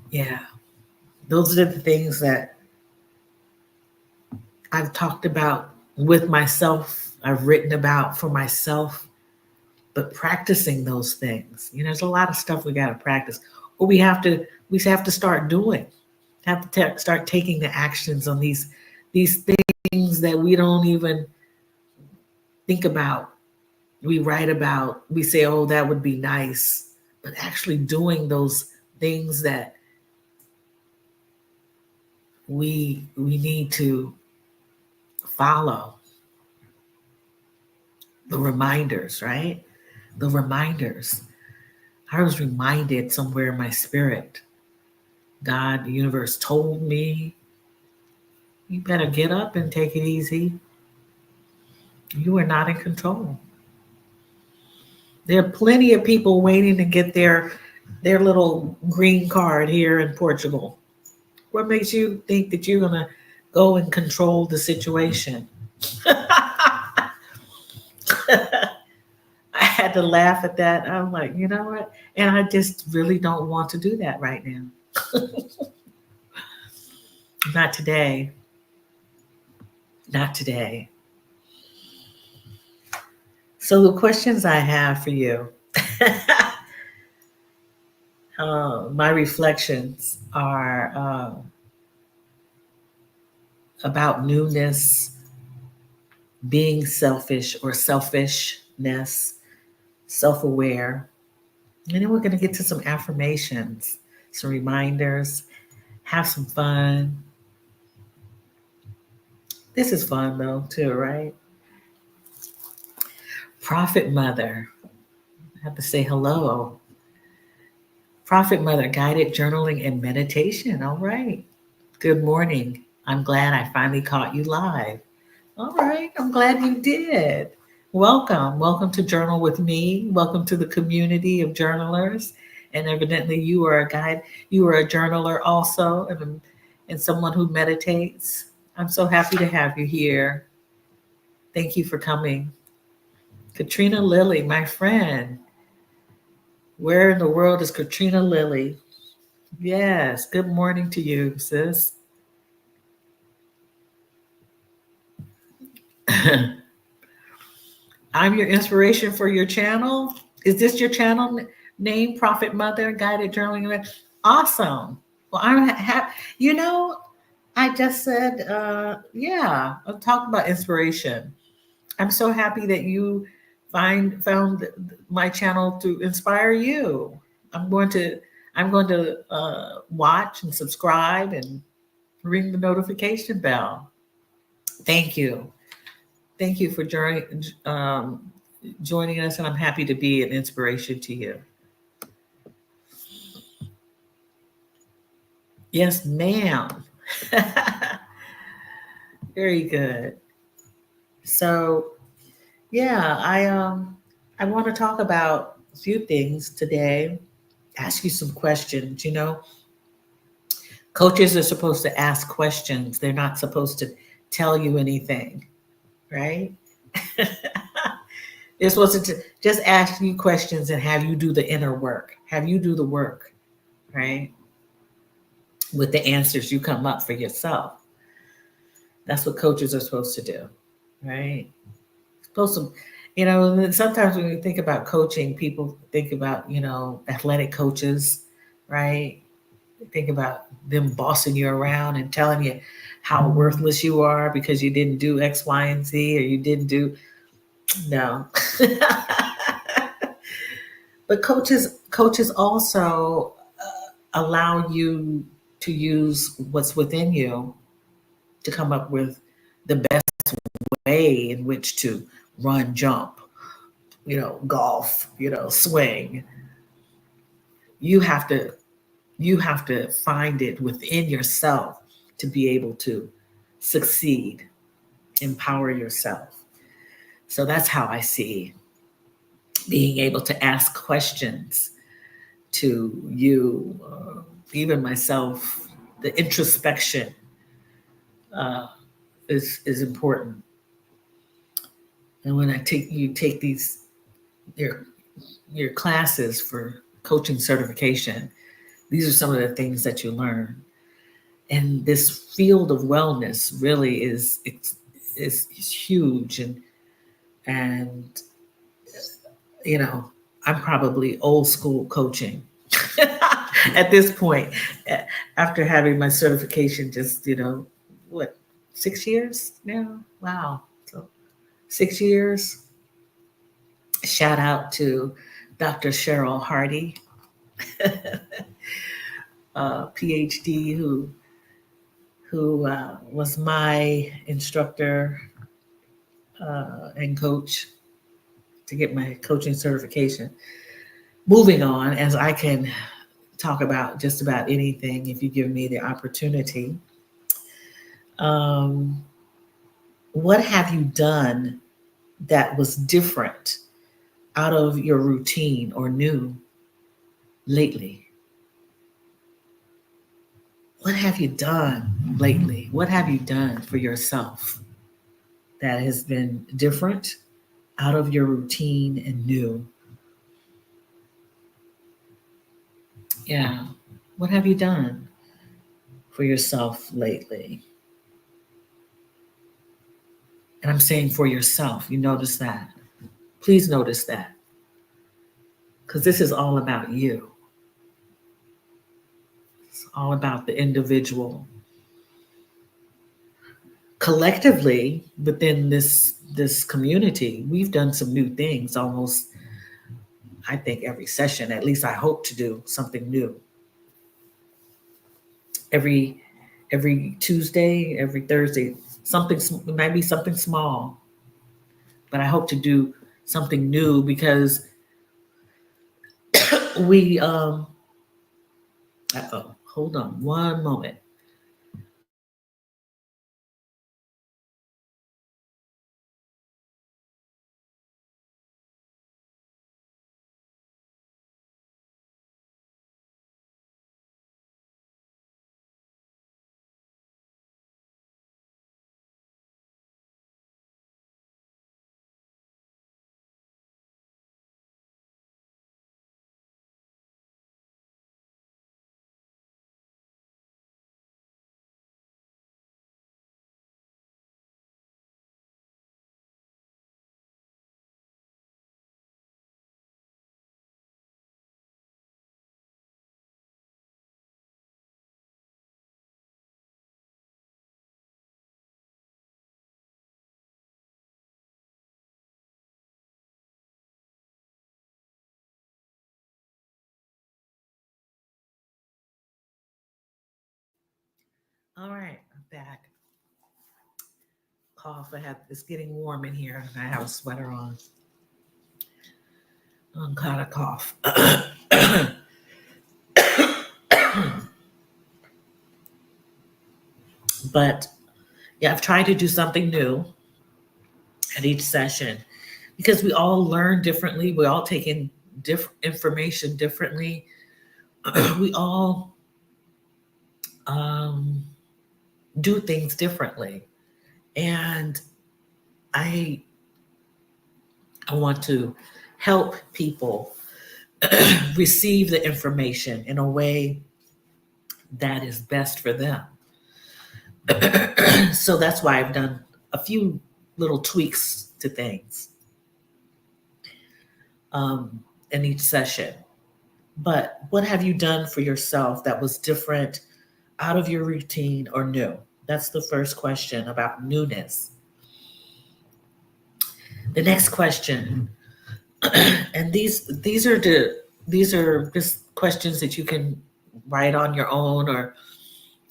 Yeah, those are the things that I've talked about with myself, I've written about for myself, but practicing those things. There's a lot of stuff we got to practice, or we have to start doing. Have to start taking the actions on these things that we don't even think about. We write about, we say, oh, that would be nice, but actually doing those things that we need to follow. The reminders, right? The reminders. I was reminded somewhere in my spirit, God, the universe told me, you better get up and take it easy. You are not in control. There are plenty of people waiting to get their little green card here in Portugal. What makes you think that you're gonna go and control the situation? I had to laugh at that. I'm like, you know what? And I just really don't want to do that right now. Not today. Not today. So the questions I have for you, my reflections are about newness, being selfish or selfishness, self-aware. And then we're going to get to some affirmations, some reminders, have some fun. This is fun though, too, right? Prophet Mother. I have to say hello. Prophet Mother, guided journaling and meditation. All right. Good morning. I'm glad I finally caught you live. All right. I'm glad you did. Welcome. Welcome to Journal with Me. Welcome to the community of journalers. And evidently you are a guide. You are a journaler also, and someone who meditates. I'm so happy to have you here. Thank you for coming. Katrina Lilly, my friend. Where in the world is Katrina Lilly? Yes. Good morning to you, sis. I'm your inspiration for your channel. Is this your channel name, Prophet Mother, Guided Journaling? Awesome. Well, I just said, yeah, I'm talking about inspiration. I'm so happy that you found my channel to inspire you. I'm going to watch and subscribe and ring the notification bell. Thank you. Thank you for joining us, and I'm happy to be an inspiration to you. Yes, ma'am. Very good. So, yeah, I want to talk about a few things today. Ask you some questions. Coaches are supposed to ask questions. They're not supposed to tell you anything, right? They're supposed to just ask you questions and have you do the inner work. Have you do the work, right? With the answers you come up for yourself. That's what coaches are supposed to do, right? Supposed to, sometimes when you think about coaching, people think about, athletic coaches, right? They think about them bossing you around and telling you how worthless you are because you didn't do X, Y, and Z, or you didn't do, no. But coaches also allow you to use what's within you to come up with the best way in which to run, jump, golf, swing. You have to find it within yourself to be able to succeed, empower yourself. So that's how I see being able to ask questions to you, even myself. The introspection uh, is important. And when you take these your your classes for coaching certification, these are some of the things that you learn. And this field of wellness really is huge, and you know I'm probably old school coaching at this point, after having my certification. Just what, 6 years now? Wow, so 6 years. Shout out to Dr. Cheryl Hardy, PhD, who was my instructor and coach to get my coaching certification. Moving on, as I can talk about just about anything if you give me the opportunity. Um, what have you done that was different, out of your routine or new lately? What have you done lately? What have you done for yourself that has been different, out of your routine, and new? Yeah. What have you done for yourself lately? And I'm saying for yourself. You notice that. Please notice that. Because this is all about you. It's all about the individual. Collectively, within this community, we've done some new things almost, I think, every session. At least I hope to do something new. Every Tuesday, every Thursday, something, it might be something small, but I hope to do something new, because we hold on one moment. All right, I'm back. Cough. It's getting warm in here, and I have a sweater on. I'm kind of cough. But yeah, I've tried to do something new at each session, because we all learn differently. We all take in different information differently. We all um, do things differently, and I I want to help people receive the information in a way that is best for them. So that's why I've done a few little tweaks to things in each session. But what have you done for yourself that was different, out of your routine, or new? That's the first question about newness. The next question, And these are just questions that you can write on your own or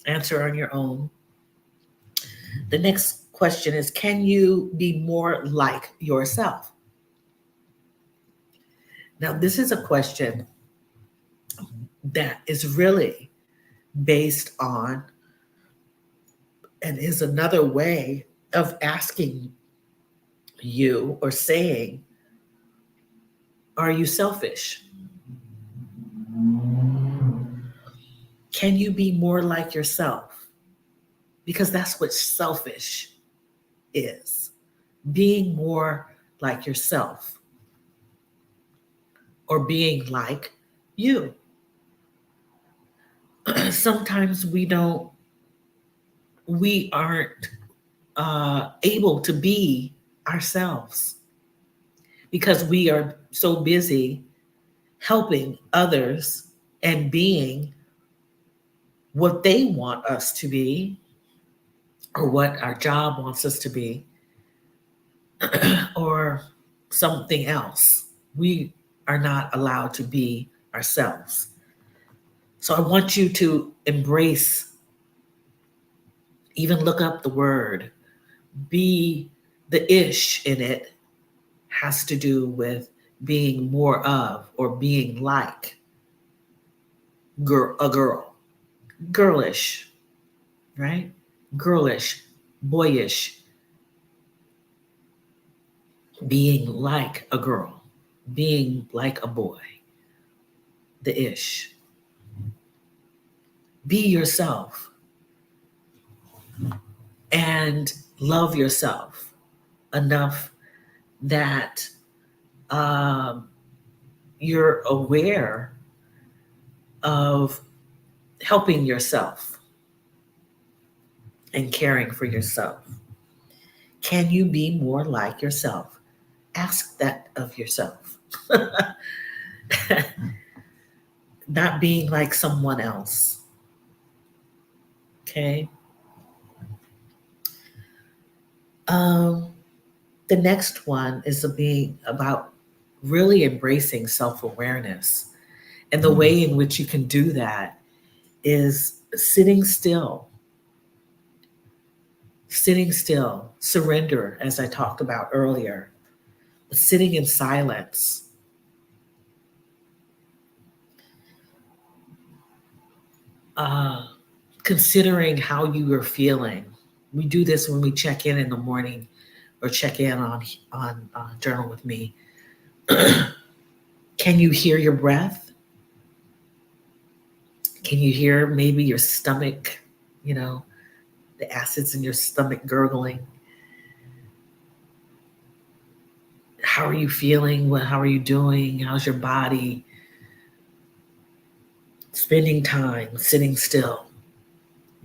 answer on your own. The next question is, can you be more like yourself? Now, this is a question that is really based on and is another way of asking you or saying, are you selfish? Can you be more like yourself? Because that's what selfish is, being more like yourself or being like you. Sometimes we aren't able to be ourselves because we are so busy helping others and being what they want us to be or what our job wants us to be or something else. We are not allowed to be ourselves. So I want you to embrace, even look up the word, be the ish in it has to do with being more of or being like a girl, girlish, right? Girlish, boyish, being like a girl, being like a boy, the ish. Be yourself and love yourself enough that um, you're aware of helping yourself and caring for yourself. Can you be more like yourself? Ask that of yourself. Not being like someone else. Okay. Um, the next one is being about really embracing self awareness. And the way in which you can do that is sitting still, surrender, as I talked about earlier, sitting in silence, uh, considering how you are feeling. We do this when we check in the morning or check in on Journal with Me. Can you hear your breath? Can you hear maybe your stomach, you know, the acids in your stomach gurgling? How are you feeling? How are you doing? How's your body? Spending time sitting still,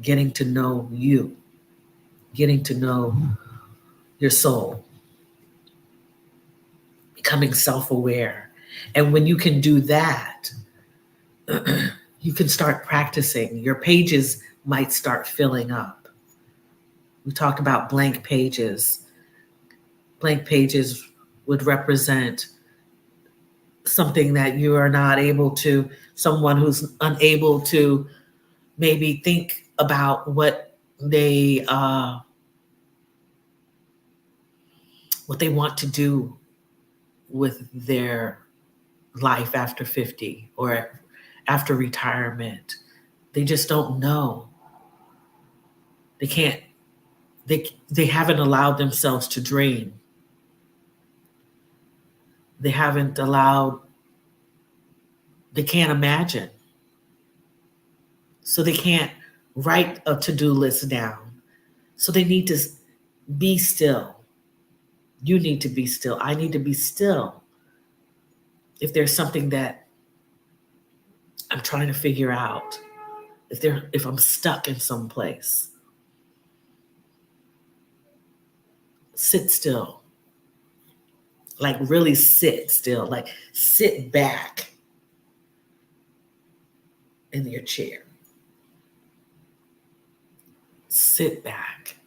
getting to know you, getting to know your soul, becoming self aware. And when you can do that, you can start practicing. Your pages might start filling up. We talked about blank pages. Blank pages would represent something that you are not able to, someone who's unable to maybe think about what they want to do with their life after 50 or after retirement. They just don't know. They can't, they haven't allowed themselves to dream. They haven't allowed, they can't imagine. So they can't write a to-do list down. So they need to be still. You need to be still. I need to be still. If there's something that I'm trying to figure out, if I'm stuck in some place, sit still. Like really sit still. Like sit back in your chair. Sit back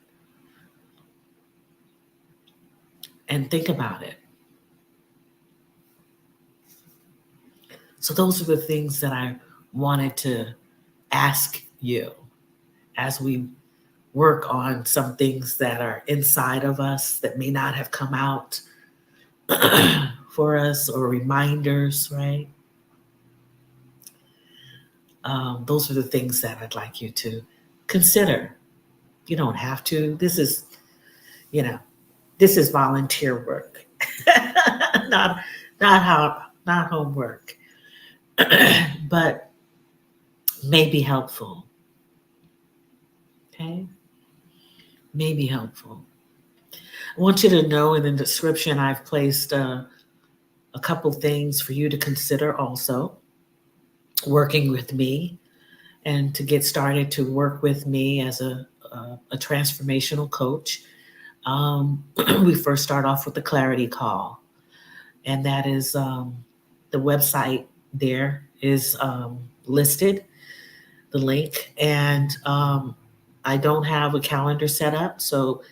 and think about it. So those are the things that I wanted to ask you as we work on some things that are inside of us that may not have come out for us, or reminders, right? Those are the things that I'd like you to consider. You don't have to. You know, this is volunteer work, not not homework, but may be helpful. Okay, may be helpful. I want you to know in the description I've placed a couple things for you to consider also working with me, and to get started to work with me as a transformational coach. We first start off with the clarity call, and that is the website there is listed, the link, and I don't have a calendar set up. So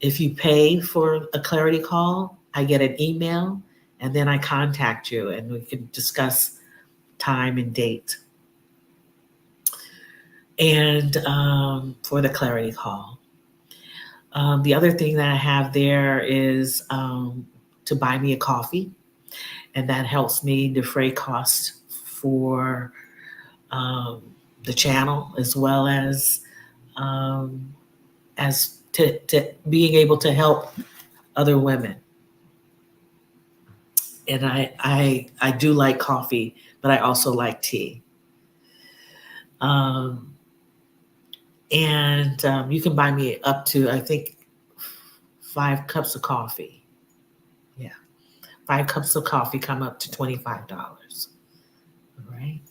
if you pay for a clarity call, I get an email, and then I contact you and we can discuss time and date. And for the clarity call. The other thing that I have there is to buy me a coffee, and that helps me defray costs for um, the channel, as well um, as to being able to help other women. And I do like coffee, but I also like tea. Um, and you can buy me up to, I think, 5 cups of coffee. Yeah, 5 cups of coffee come up to $25. All right.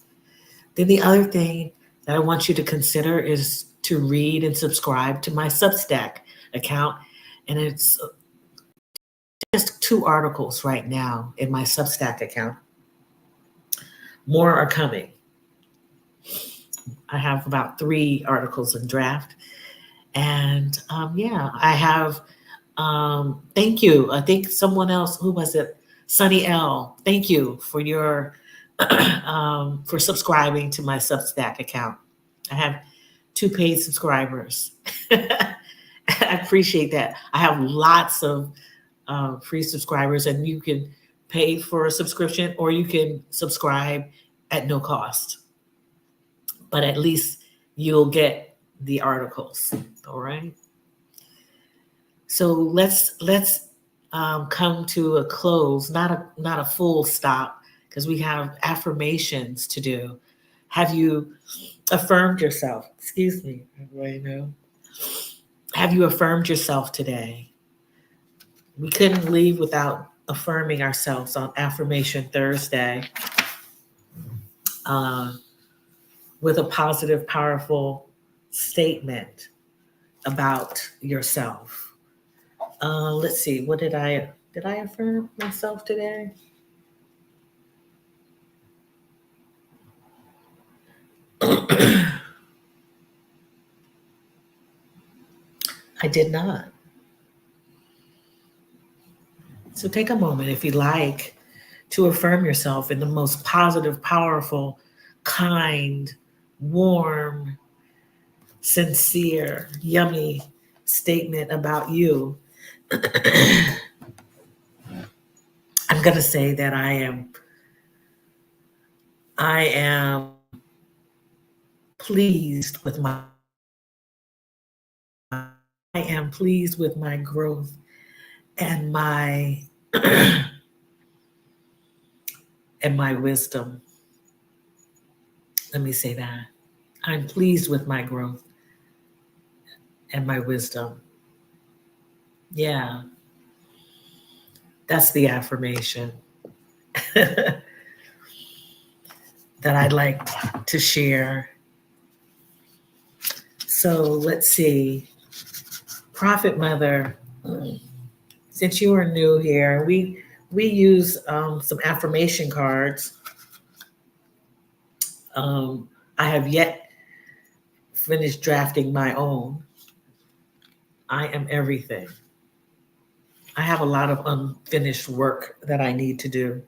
Then the other thing that I want you to consider is to read and subscribe to my Substack account. And it's just 2 articles right now in my Substack account. More are coming. I have about 3 articles in draft. And yeah, I have, thank you. I think someone else, who was it? Sunny L. Thank you for your, for subscribing to my Substack account. I have 2 paid subscribers. I appreciate that. I have lots of free subscribers, and you can pay for a subscription or you can subscribe at no cost. But at least you'll get the articles. All right. So let's come to a close, not a full stop, because we have affirmations to do. Have you affirmed yourself? Excuse me, right now. Have you affirmed yourself today? We couldn't leave without affirming ourselves on Affirmation Thursday, uh, with a positive, powerful statement about yourself. Let's see. What did I affirm myself today? I did not. So take a moment, if you like, to affirm yourself in the most positive, powerful, kind, warm, sincere, yummy statement about you. I'm going to say that I am pleased with my I am pleased with my growth and my and my wisdom. Let me say that. I'm pleased with my growth and my wisdom. Yeah, that's the affirmation that I'd like to share. So let's see. Prophet Mother, since you are new here, we use some affirmation cards. I have yet finished drafting my own. I am everything. I have a lot of unfinished work that I need to do.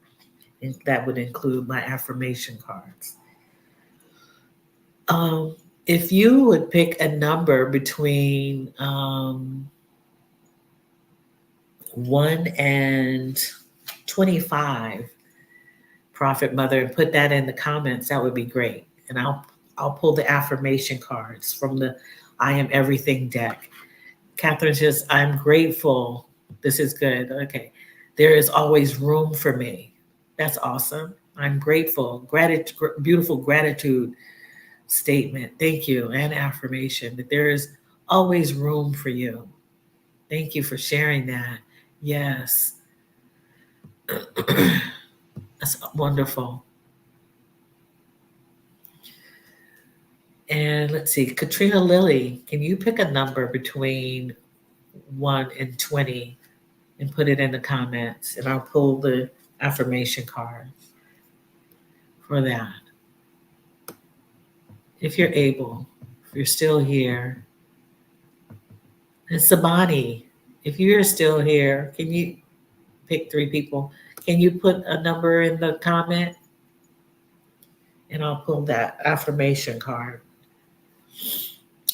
That would include my affirmation cards. Um, if you would pick a number between 1 and 25, Prophet Mother, and put that in the comments, that would be great. And I'll pull the affirmation cards from the I Am Everything deck. Catherine says, I'm grateful. This is good. Okay. There is always room for me. That's awesome. I'm grateful. Gratitude, beautiful gratitude statement. Thank you. And affirmation that there is always room for you. Thank you for sharing that. Yes. That's wonderful. And let's see, Katrina Lilly, can you pick a number between 1 and 20 and put it in the comments? And I'll pull the affirmation card for that. If you're able, if you're still here. And Sabani, if you're still here, can you pick 3 people? Can you put a number in the comment? And I'll pull that affirmation card,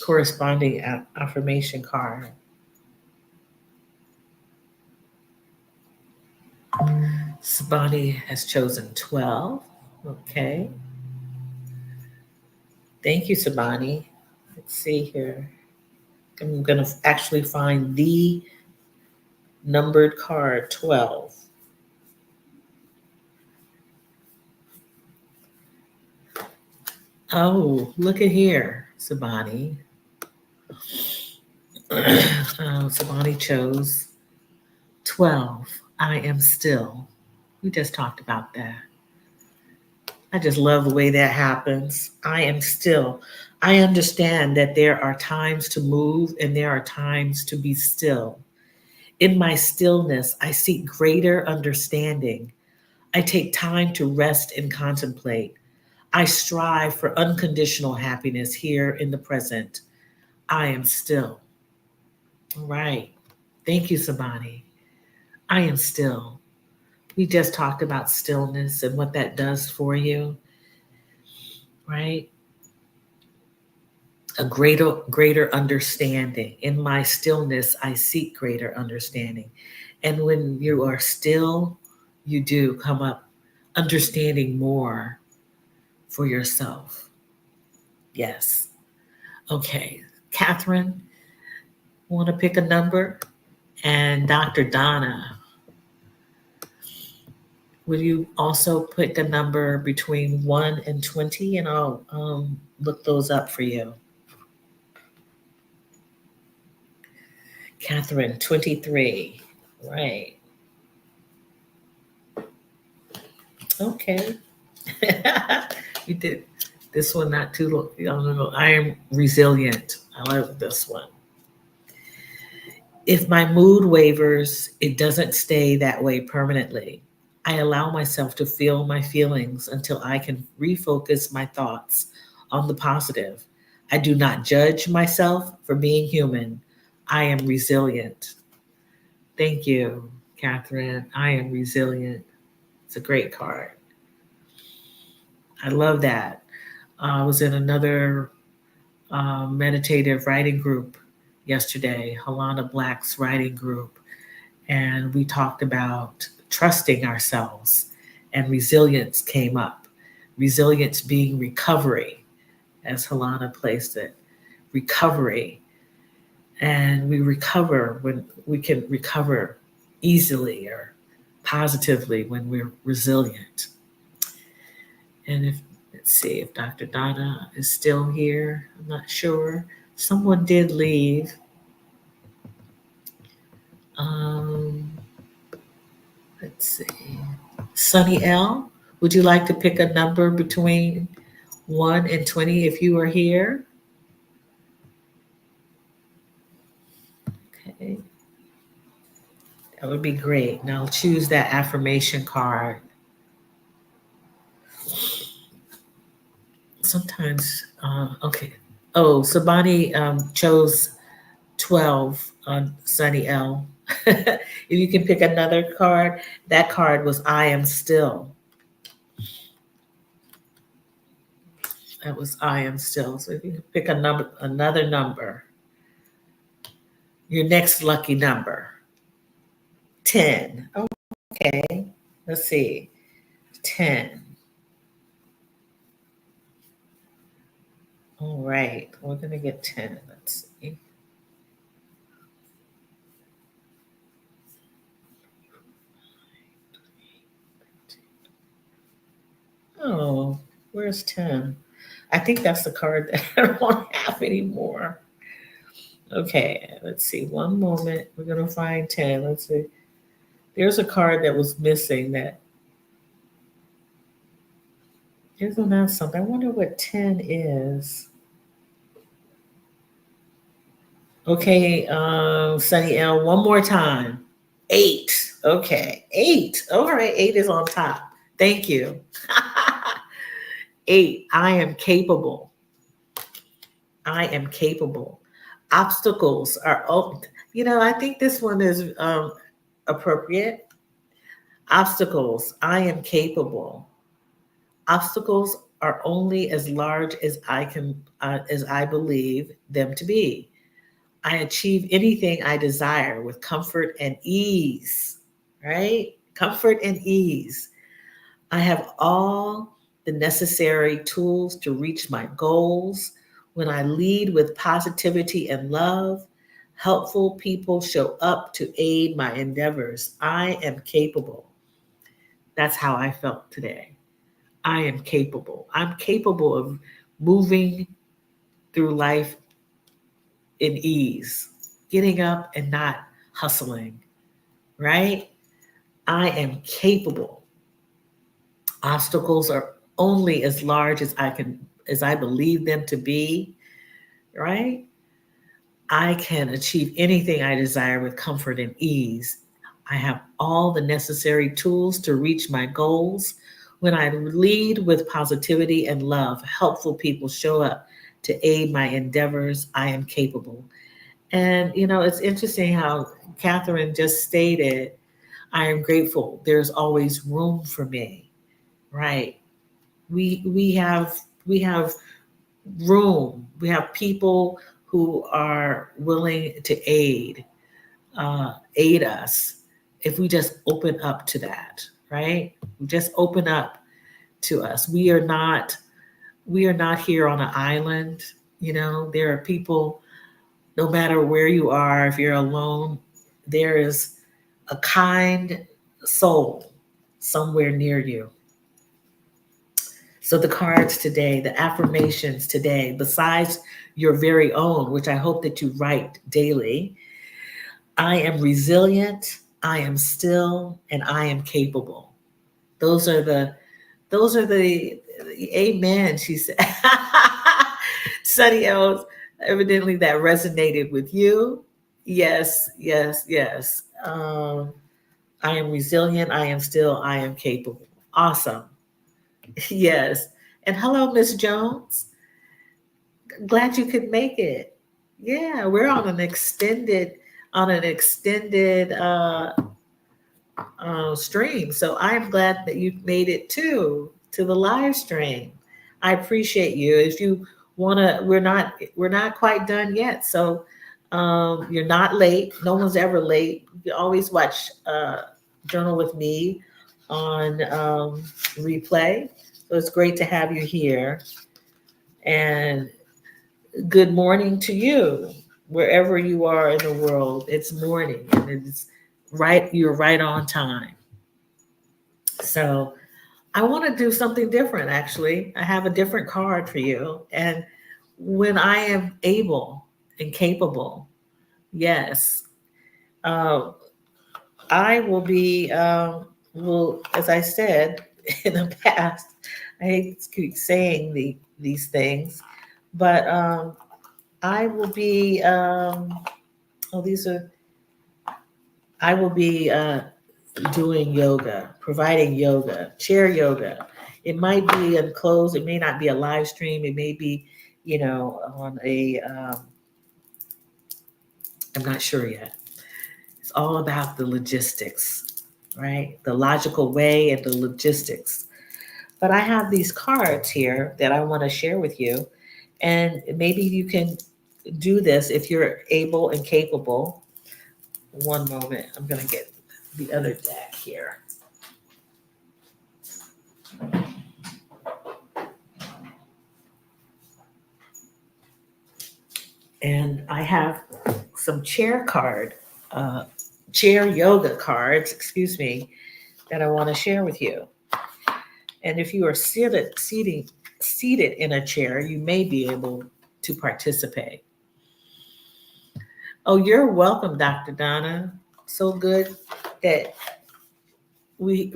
corresponding affirmation card. Sabani has chosen 12. Okay. Thank you, Sabani. Let's see here. I'm going to actually find the numbered card 12. Oh, look at here, Sabani. Sabani chose 12. I am still. We just talked about that. I just love the way that happens. I am still. I understand that there are times to move and there are times to be still. In my stillness, I seek greater understanding. I take time to rest and contemplate. I strive for unconditional happiness here in the present. I am still. All right. Thank you, Sabani. I am still. We just talked about stillness and what that does for you, right? A greater understanding. In my stillness, I seek greater understanding. And when you are still, you do come up understanding more for yourself. Yes. Okay. Catherine, want to pick a number? And Dr. Donna, will you also pick a number between 1 and 20? And I'll look those up for you. Catherine, 23. Right. Okay. You did this one not too long. I am resilient. I love this one. If my mood wavers, it doesn't stay that way permanently. I allow myself to feel my feelings until I can refocus my thoughts on the positive. I do not judge myself for being human. I am resilient. Thank you, Catherine. I am resilient. It's a great card. I love that. I was in another meditative writing group yesterday, Halana Black's writing group, and we talked about trusting ourselves, and resilience came up. Resilience being recovery, as Halana placed it, recovery. And we recover when we can recover easily or positively when we're resilient. And if, let's see if Dr. Donna is still here. I'm not sure. Someone did leave. Let's see. Sunny L, would you like to pick a number between 1 and 20 if you are here? Okay. That would be great. Now I'll choose that affirmation card. Sometimes, okay. Oh, Sabani chose 12 on Sunny L. If you can pick another card, that card was I am still. That was I am still. So if you pick another number, your next lucky number, 10. Okay, let's see, 10. All right, we're gonna get 10. Let's see. Oh, where's 10? I think that's the card that I don't have anymore. Okay, let's see. One moment. We're gonna find 10. Let's see. There's a card that was missing that isn't that something. I wonder what 10 is. Okay, Sunny L, one more time. 8. Okay, 8. All right, 8 is on top. Thank you. 8. I am capable. I am capable. Obstacles are open. I think this one is appropriate. Obstacles. I am capable. Obstacles are only as large as I believe them to be. I achieve anything I desire with comfort and ease, right? Comfort and ease. I have all the necessary tools to reach my goals. When I lead with positivity and love, helpful people show up to aid my endeavors. I am capable. That's how I felt today. I am capable. I'm capable of moving through life in ease, getting up and not hustling, right? I am capable. Obstacles are only as large as I believe them to be, right? I can achieve anything I desire with comfort and ease. I have all the necessary tools to reach my goals. When I lead with positivity and love, helpful people show up to aid my endeavors. I am capable. And, it's interesting how Catherine just stated, I am grateful. There's always room for me, right? We have room. We have people who are willing to aid us if we just open up to that, right? We just open up to us. We are not here on an island. There are people, no matter where you are, if you're alone, there is a kind soul somewhere near you. So the cards today, the affirmations today, besides your very own, which I hope that you write daily, I am resilient, I am still, and I am capable. Those are the amen, she said. Sunny O's, evidently that resonated with you. Yes, yes, yes. I am resilient, I am still, I am capable. Awesome. Yes. And hello, Miss Jones. Glad you could make it. Yeah, we're on an extended stream. So I'm glad that you made it too to the live stream. I appreciate you. If you wanna, we're not quite done yet. So you're not late. No one's ever late. You can always watch Journal with Me on replay. So it's great to have you here. And good morning to you, wherever you are in the world. It's morning, and it's right. You're right on time. So I want to do something different. Actually, I have a different card for you. And when I am able and capable, yes, uh, I will be. As I said in the past, I hate to keep saying these things, but I will be. Oh, these are. I will be doing yoga, providing yoga, chair yoga. It might be enclosed. It may not be a live stream. It may be, on a. I'm not sure yet. It's all about the logistics, right? The logical way and the logistics. But I have these cards here that I want to share with you. And maybe you can do this if you're able and capable. One moment, I'm going to get the other deck here. And I have some uh, chair yoga cards, excuse me, that I want to share with you. And if you are seated in a chair, you may be able to participate. Oh, you're welcome, Dr. Donna. So good that we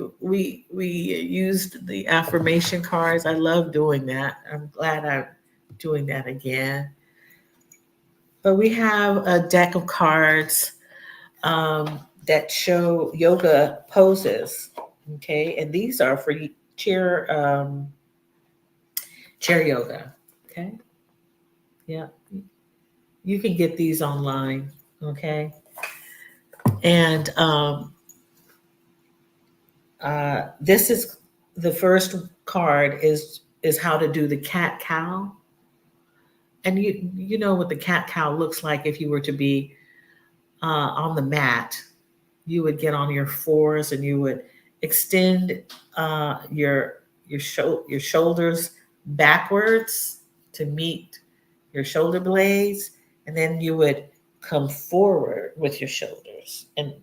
used the affirmation cards. I love doing that. I'm glad I'm doing that again. But we have a deck of cards that show yoga poses. Okay, and these are for chair chair yoga. Okay, yeah, you can get these online. Okay, and this is the first card is how to do the cat cow, and you know what the cat cow looks like if you were to be on the mat. You would get on your fours and you would extend your shoulders backwards to meet your shoulder blades, and then you would come forward with your shoulders and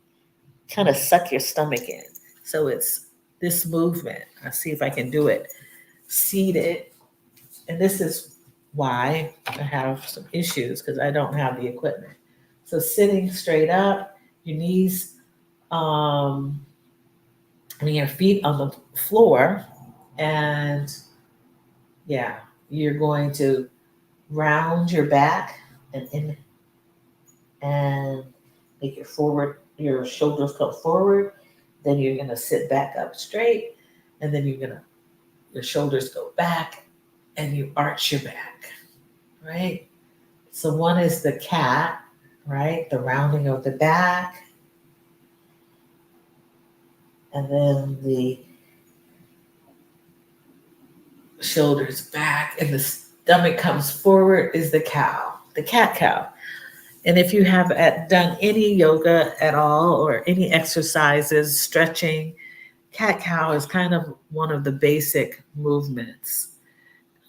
kind of suck your stomach in. So it's this movement. I'll see if I can do it seated. And this is why I have some issues because I don't have the equipment. So sitting straight up, your knees, and your feet on the floor, and yeah, you're going to round your back and make your shoulders come forward. Then you're gonna sit back up straight, and then your shoulders go back, and you arch your back, right? So one is the cat, right? The rounding of the back, and then the shoulders back, and the stomach comes forward is the cat cow. And if you have done any yoga at all or any exercises, stretching, cat cow is kind of one of the basic movements.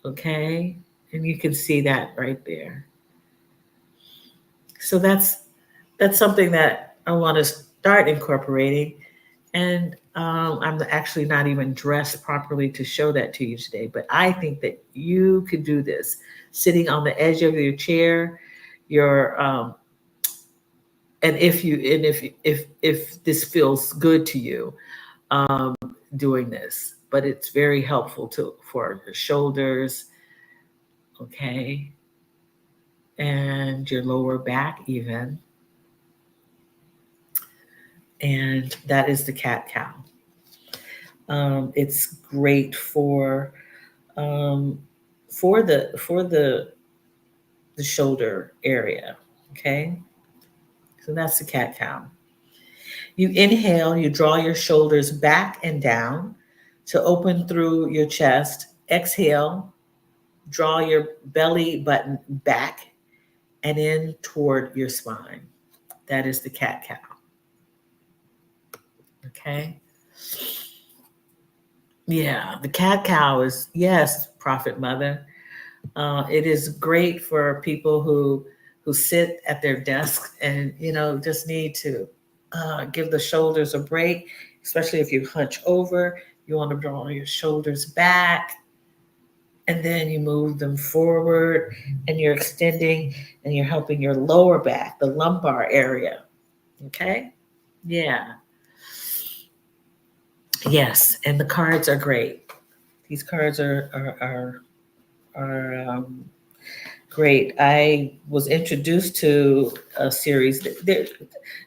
Okay. And you can see that right there. So that's something that I want to start incorporating. And I'm actually not even dressed properly to show that to you today, but I think that you could do this sitting on the edge of your chair. Your and if this feels good to you, um, doing this, but it's very helpful for your shoulders, okay, and your lower back even, and that is the cat cow. It's great um, for the shoulder area. Okay, so that's the cat cow. You inhale, you draw your shoulders back and down to open through your chest. Exhale, draw your belly button back and in toward your spine. That is the cat cow. Okay. Yeah, the cat cow is, yes, Prophet Mother. It is great for people who sit at their desk and just need to give the shoulders a break, especially if you hunch over. You want to draw your shoulders back, and then you move them forward, and you're extending, and you're helping your lower back, the lumbar area. Okay, yeah, yes, and the cards are great. These cards are great. I was introduced to a series. There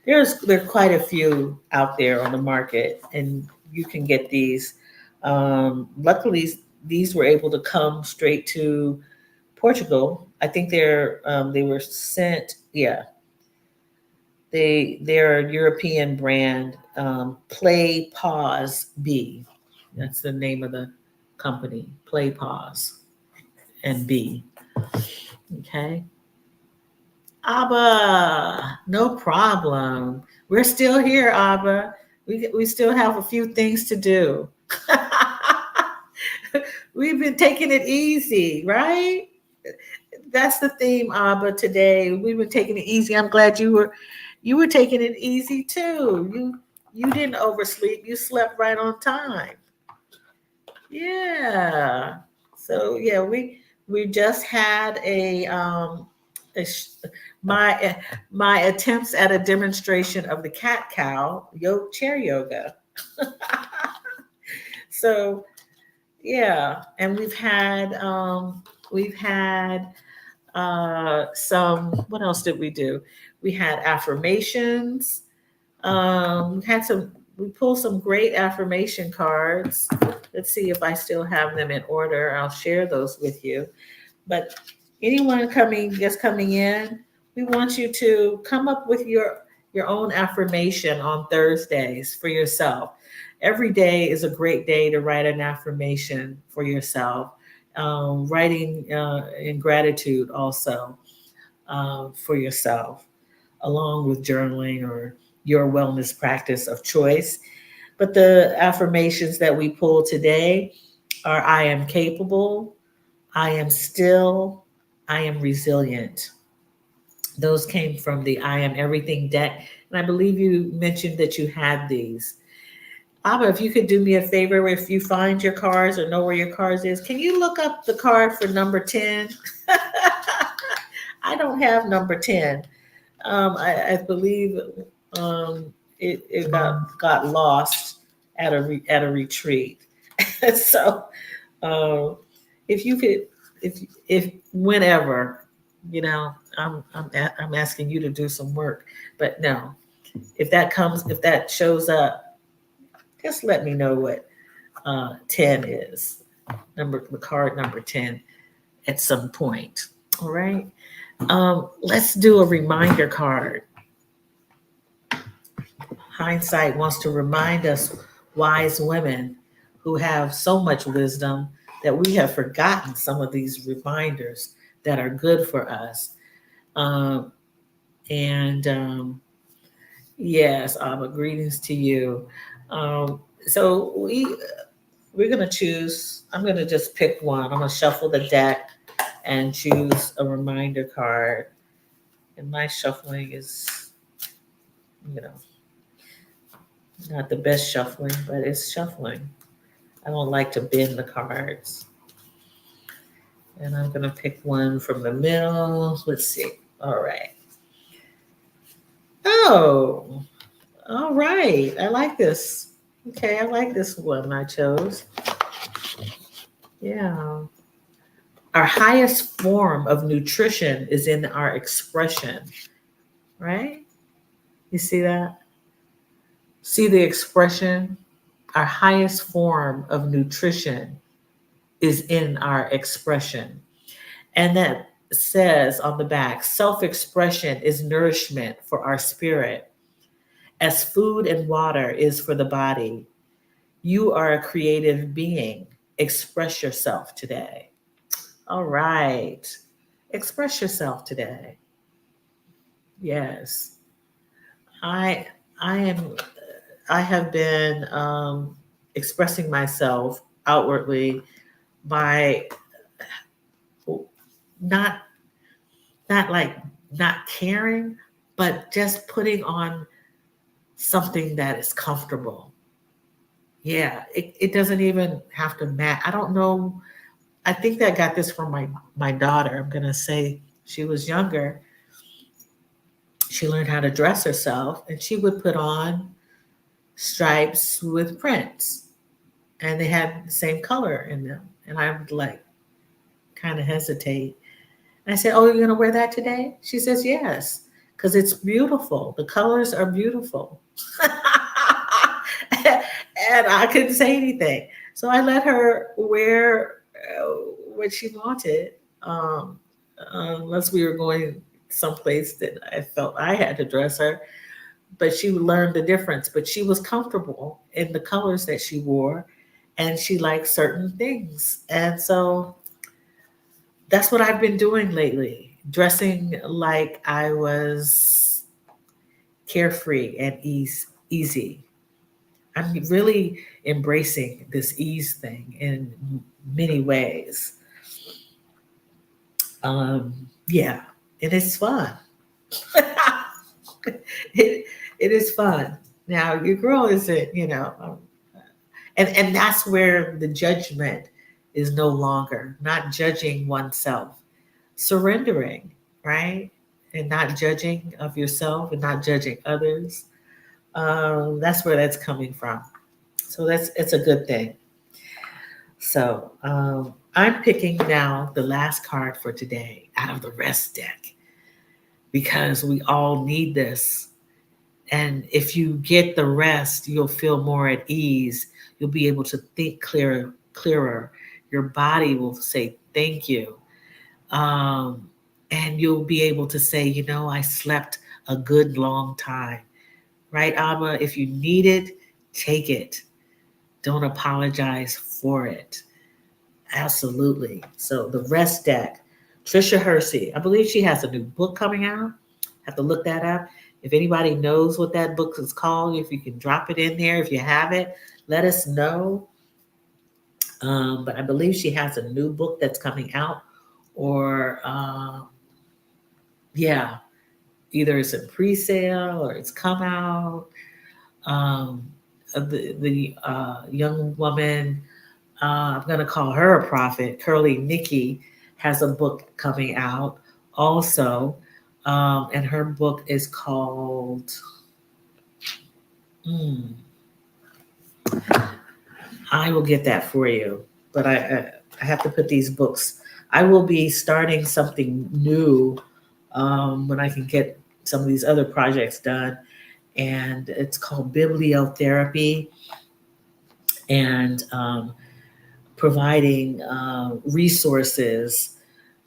are quite a few out there on the market, and you can get these. Luckily, these were able to come straight to Portugal. I think they were sent. Yeah, they're a European brand. Play Pause B. That's the name of the company. Play, pause, and be. Okay. Abba, no problem. We're still here, Abba. We still have a few things to do. We've been taking it easy, right? That's the theme, Abba, today. We've been taking it easy. I'm glad you were taking it easy too. You didn't oversleep. You slept right on time. Yeah. So yeah, we just had a sh- my my attempts at a demonstration of the cat cow chair yoga. So yeah, and we've had some. What else did we do? We had affirmations. We had some. We pulled some great affirmation cards. Let's see if I still have them in order. I'll share those with you. But anyone just coming in, we want you to come up with your own affirmation on Thursdays for yourself. Every day is a great day to write an affirmation for yourself. Writing in gratitude also for yourself, along with journaling or your wellness practice of choice. But the affirmations that we pull today are: I am capable, I am still, I am resilient. Those came from the I Am Everything deck. And I believe you mentioned that you had these. Abba, if you could do me a favor, if you find your cards or know where your cards is, can you look up the card for number 10? I don't have number 10. I believe it got lost at a retreat. So uh, if you could, if whenever, I'm asking you to do some work, but no, if that shows up, just let me know what 10 is, the card number 10 at some point. All right. Let's do a reminder card. Hindsight wants to remind us wise women who have so much wisdom that we have forgotten some of these reminders that are good for us. Um, and Yes, Abba, greetings to you. So we're gonna choose. I'm gonna just pick one. I'm gonna shuffle the deck and choose a reminder card. And my shuffling is, you know, not the best shuffling, but it's shuffling. I don't like to bend the cards. And I'm gonna pick one from the middle. Let's see. All right. Oh, all right. I like this. Okay, I like this one I chose. Yeah. Our highest form of nutrition is in our expression, right? You see that? See the expression? Our highest form of nutrition is in our expression. And that says on the back, self expression is nourishment for our spirit, as food and water is for the body. You are a creative being. Express yourself today. All right. Express yourself today. Yes. I I am I have been expressing myself outwardly by not not like not caring, but just putting on something that is comfortable. Yeah, it doesn't even have to match. I don't know. I think that I got this from my daughter. I'm gonna say she was younger. She learned how to dress herself, and she would put on stripes with prints, and they had the same color in them. And I would like kind of hesitate. And I said, "Oh, you're gonna wear that today?" She says, "Yes, because it's beautiful. The colors are beautiful." And I couldn't say anything, so I let her wear what she wanted. Unless we were going someplace that I felt I had to dress her, but she learned the difference. But she was comfortable in the colors that she wore, and she likes certain things. And so that's what I've been doing lately, dressing like I was carefree and easy. I'm really embracing this ease thing in many ways. Yeah, and it's fun. it, it is fun. Now, your girl isn't, and that's where the judgment is no longer, not judging oneself, surrendering, right? And not judging of yourself and not judging others. That's where that's coming from. So it's a good thing. So I'm picking now the last card for today out of the rest deck because we all need this. And if you get the rest, you'll feel more at ease. You'll be able to think clearer. Your body will say thank you. Um, and you'll be able to say, I slept a good long time. Right, Abba? If you need it, take it. Don't apologize for it. Absolutely. So the rest deck, Trisha Hersey. I believe she has a new book coming out. Have to look that up. If anybody knows what that book is called, if you can drop it in there, if you have it, let us know. But I believe she has a new book that's coming out, or yeah, either it's in pre-sale or it's come out. Um, the young woman, I'm going to call her a prophet, Curly Nikki, has a book coming out also. And her book is called, hmm, I will get that for you, but I have to put these books. I will be starting something new when I can get some of these other projects done. And it's called Bibliotherapy, and providing resources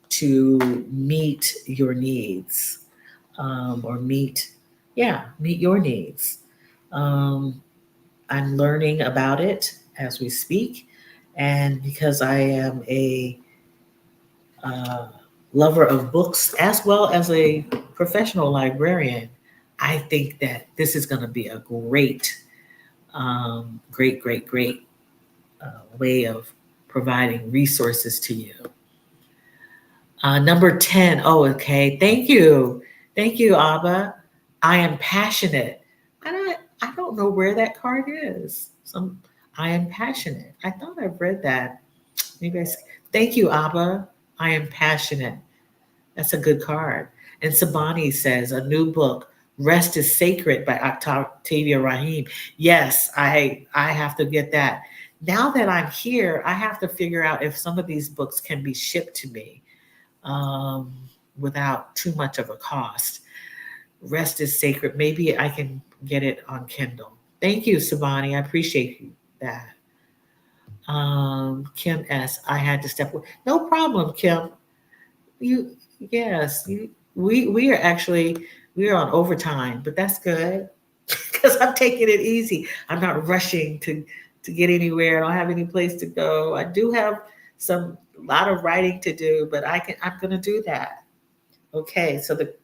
to meet your needs, or meet your needs. Um, I'm learning about it as we speak. And because I am a uh, lover of books as well as a professional librarian, I think that this is going to be a great way of providing resources to you. Number 10. Oh, okay. Thank you. Thank you, Abba. I am passionate. I don't know where that card is. I am passionate. I thought I've read that. Maybe thank you, Abba. I am passionate. That's a good card. And Sabani says, a new book, Rest is Sacred by Octavia Rahim. Yes, I have to get that. Now that I'm here, I have to figure out if some of these books can be shipped to me um, without too much of a cost. Rest is Sacred. Maybe I can get it on Kindle. Thank you, Sabani. I appreciate that. Kim S. I had to step away. No problem, Kim. You yes, we are actually we are on overtime, but that's good because I'm taking it easy. I'm not rushing to get anywhere. I don't have any place to go. I do have some a lot of writing to do, but I'm gonna do that. Okay, so the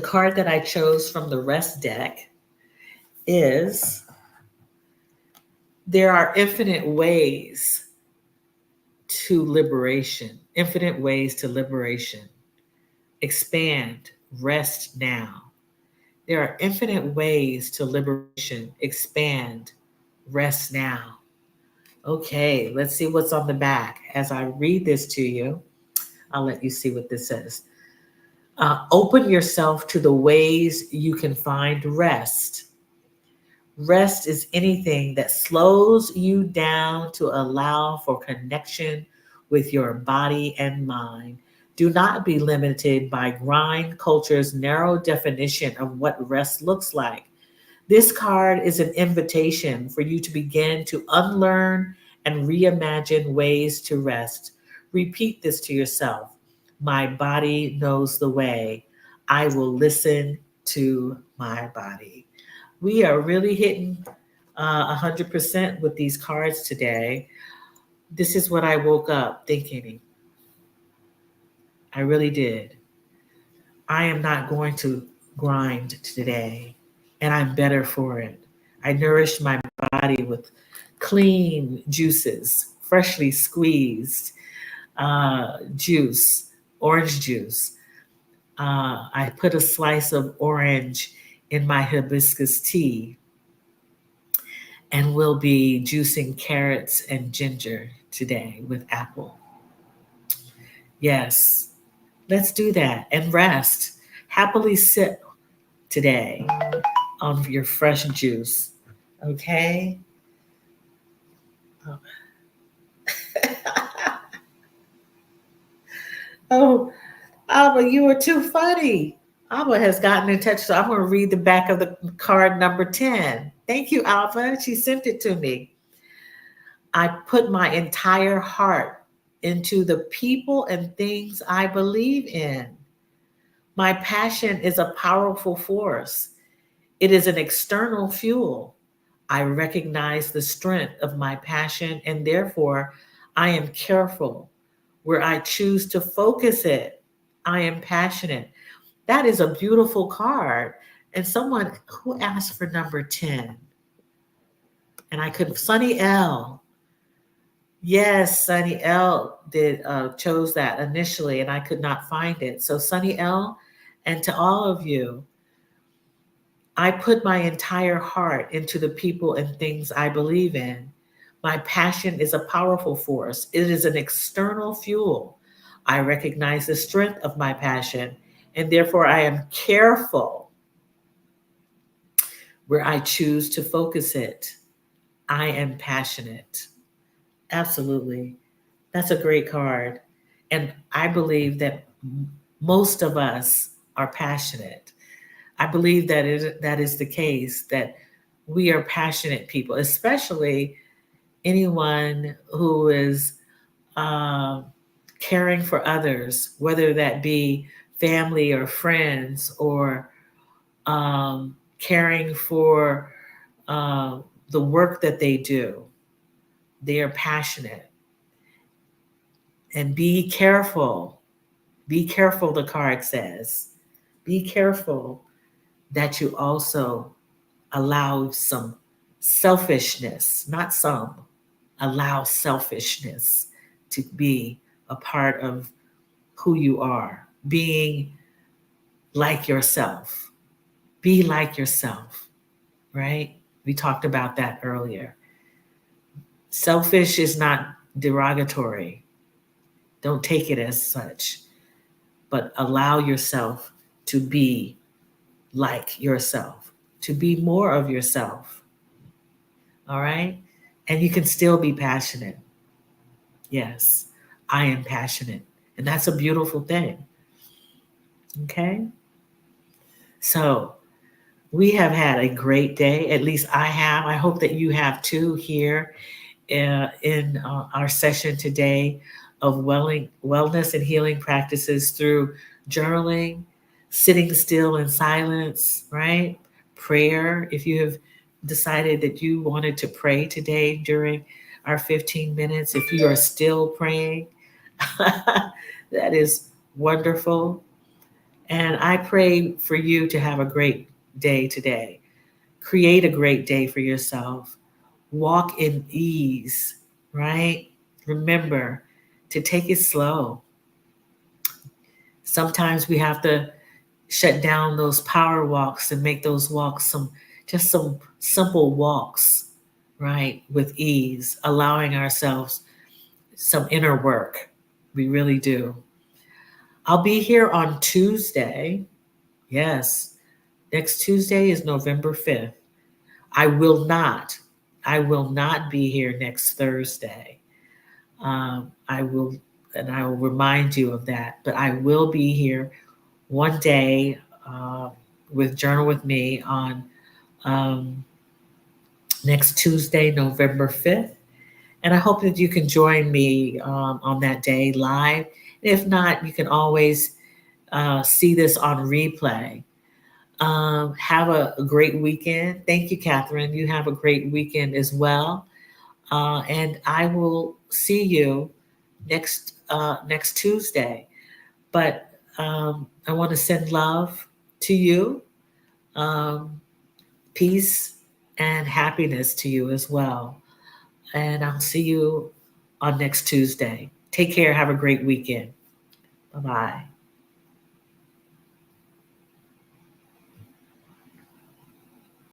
card that I chose from the rest deck is there are infinite ways to liberation, infinite ways to liberation. Expand, rest now. There are infinite ways to liberation. Expand, rest now. Okay, let's see what's on the back. As I read this to you, I'll let you see what this says. Open yourself to the ways you can find rest. Rest is anything that slows you down to allow for connection with your body and mind. Do not be limited by grind culture's narrow definition of what rest looks like. This card is an invitation for you to begin to unlearn and reimagine ways to rest. Repeat this to yourself. My body knows the way. I will listen to my body. We are really hitting 100% with these cards today. This is what I woke up thinking. I really did. I am not going to grind today, and I'm better for it. I nourish my body with clean juices, freshly squeezed juice, orange juice. I put a slice of orange in my hibiscus tea and will be juicing carrots and ginger today with apple. Yes, let's do that and rest. Happily sip today on your fresh juice. Okay? Oh, Abba, you are too funny. Abba has gotten in touch, so I'm going to read the back of the card number 10. Thank you, Abba. She sent it to me. I put my entire heart into the people and things I believe in. My passion is a powerful force. It is an external fuel. I recognize the strength of my passion and therefore I am careful where I choose to focus it. I am passionate. That is a beautiful card. And someone who asked for number 10, and I could, Sunny L. Yes, Sunny L did chose that initially, and I could not find it. So Sunny L, and to all of you, I put my entire heart into the people and things I believe in. My passion is a powerful force. It is an external fuel. I recognize the strength of my passion, and therefore I am careful where I choose to focus it. I am passionate. Absolutely. That's a great card. And I believe that most of us are passionate. I believe that is the case, that we are passionate people, especially anyone who is uh, caring for others, whether that be family or friends, or caring for uh, the work that they do. They are passionate. And be careful. Be careful, the card says. Be careful that you also allow some selfishness, not some, allow selfishness to be a part of who you are, being like yourself. Be like yourself, right? We talked about that earlier. Selfish is not derogatory. Don't take it as such, but allow yourself to be like yourself, to be more of yourself. All right? And you can still be passionate. Yes, I am passionate. And that's a beautiful thing. Okay? So we have had a great day. At least I have. I hope that you have too here in our session today of wellness and healing practices through journaling, sitting still in silence, right? Prayer. If you have decided that you wanted to pray today during our 15 minutes, if you are still praying, that is wonderful. And I pray for you to have a great day today. Create a great day for yourself. Walk in ease, right? Remember to take it slow. Sometimes we have to shut down those power walks and make those walks some simple walks, right? With ease, allowing ourselves some inner work. We really do. I'll be here on Tuesday. Yes, next Tuesday is November 5th. I will not. I will not be here next Thursday. I will, and I will remind you of that. But I will be here one day with Journal with Me on um, next Tuesday, November 5th. And I hope that you can join me on that day live. If not, you can always see this on replay. Have a great weekend. Thank you, Catherine. You have a great weekend as well. And I will see you next Tuesday. But I want to send love to you, um, peace and happiness to you as well. And I'll see you on next Tuesday. Take care. Have a great weekend. Bye bye.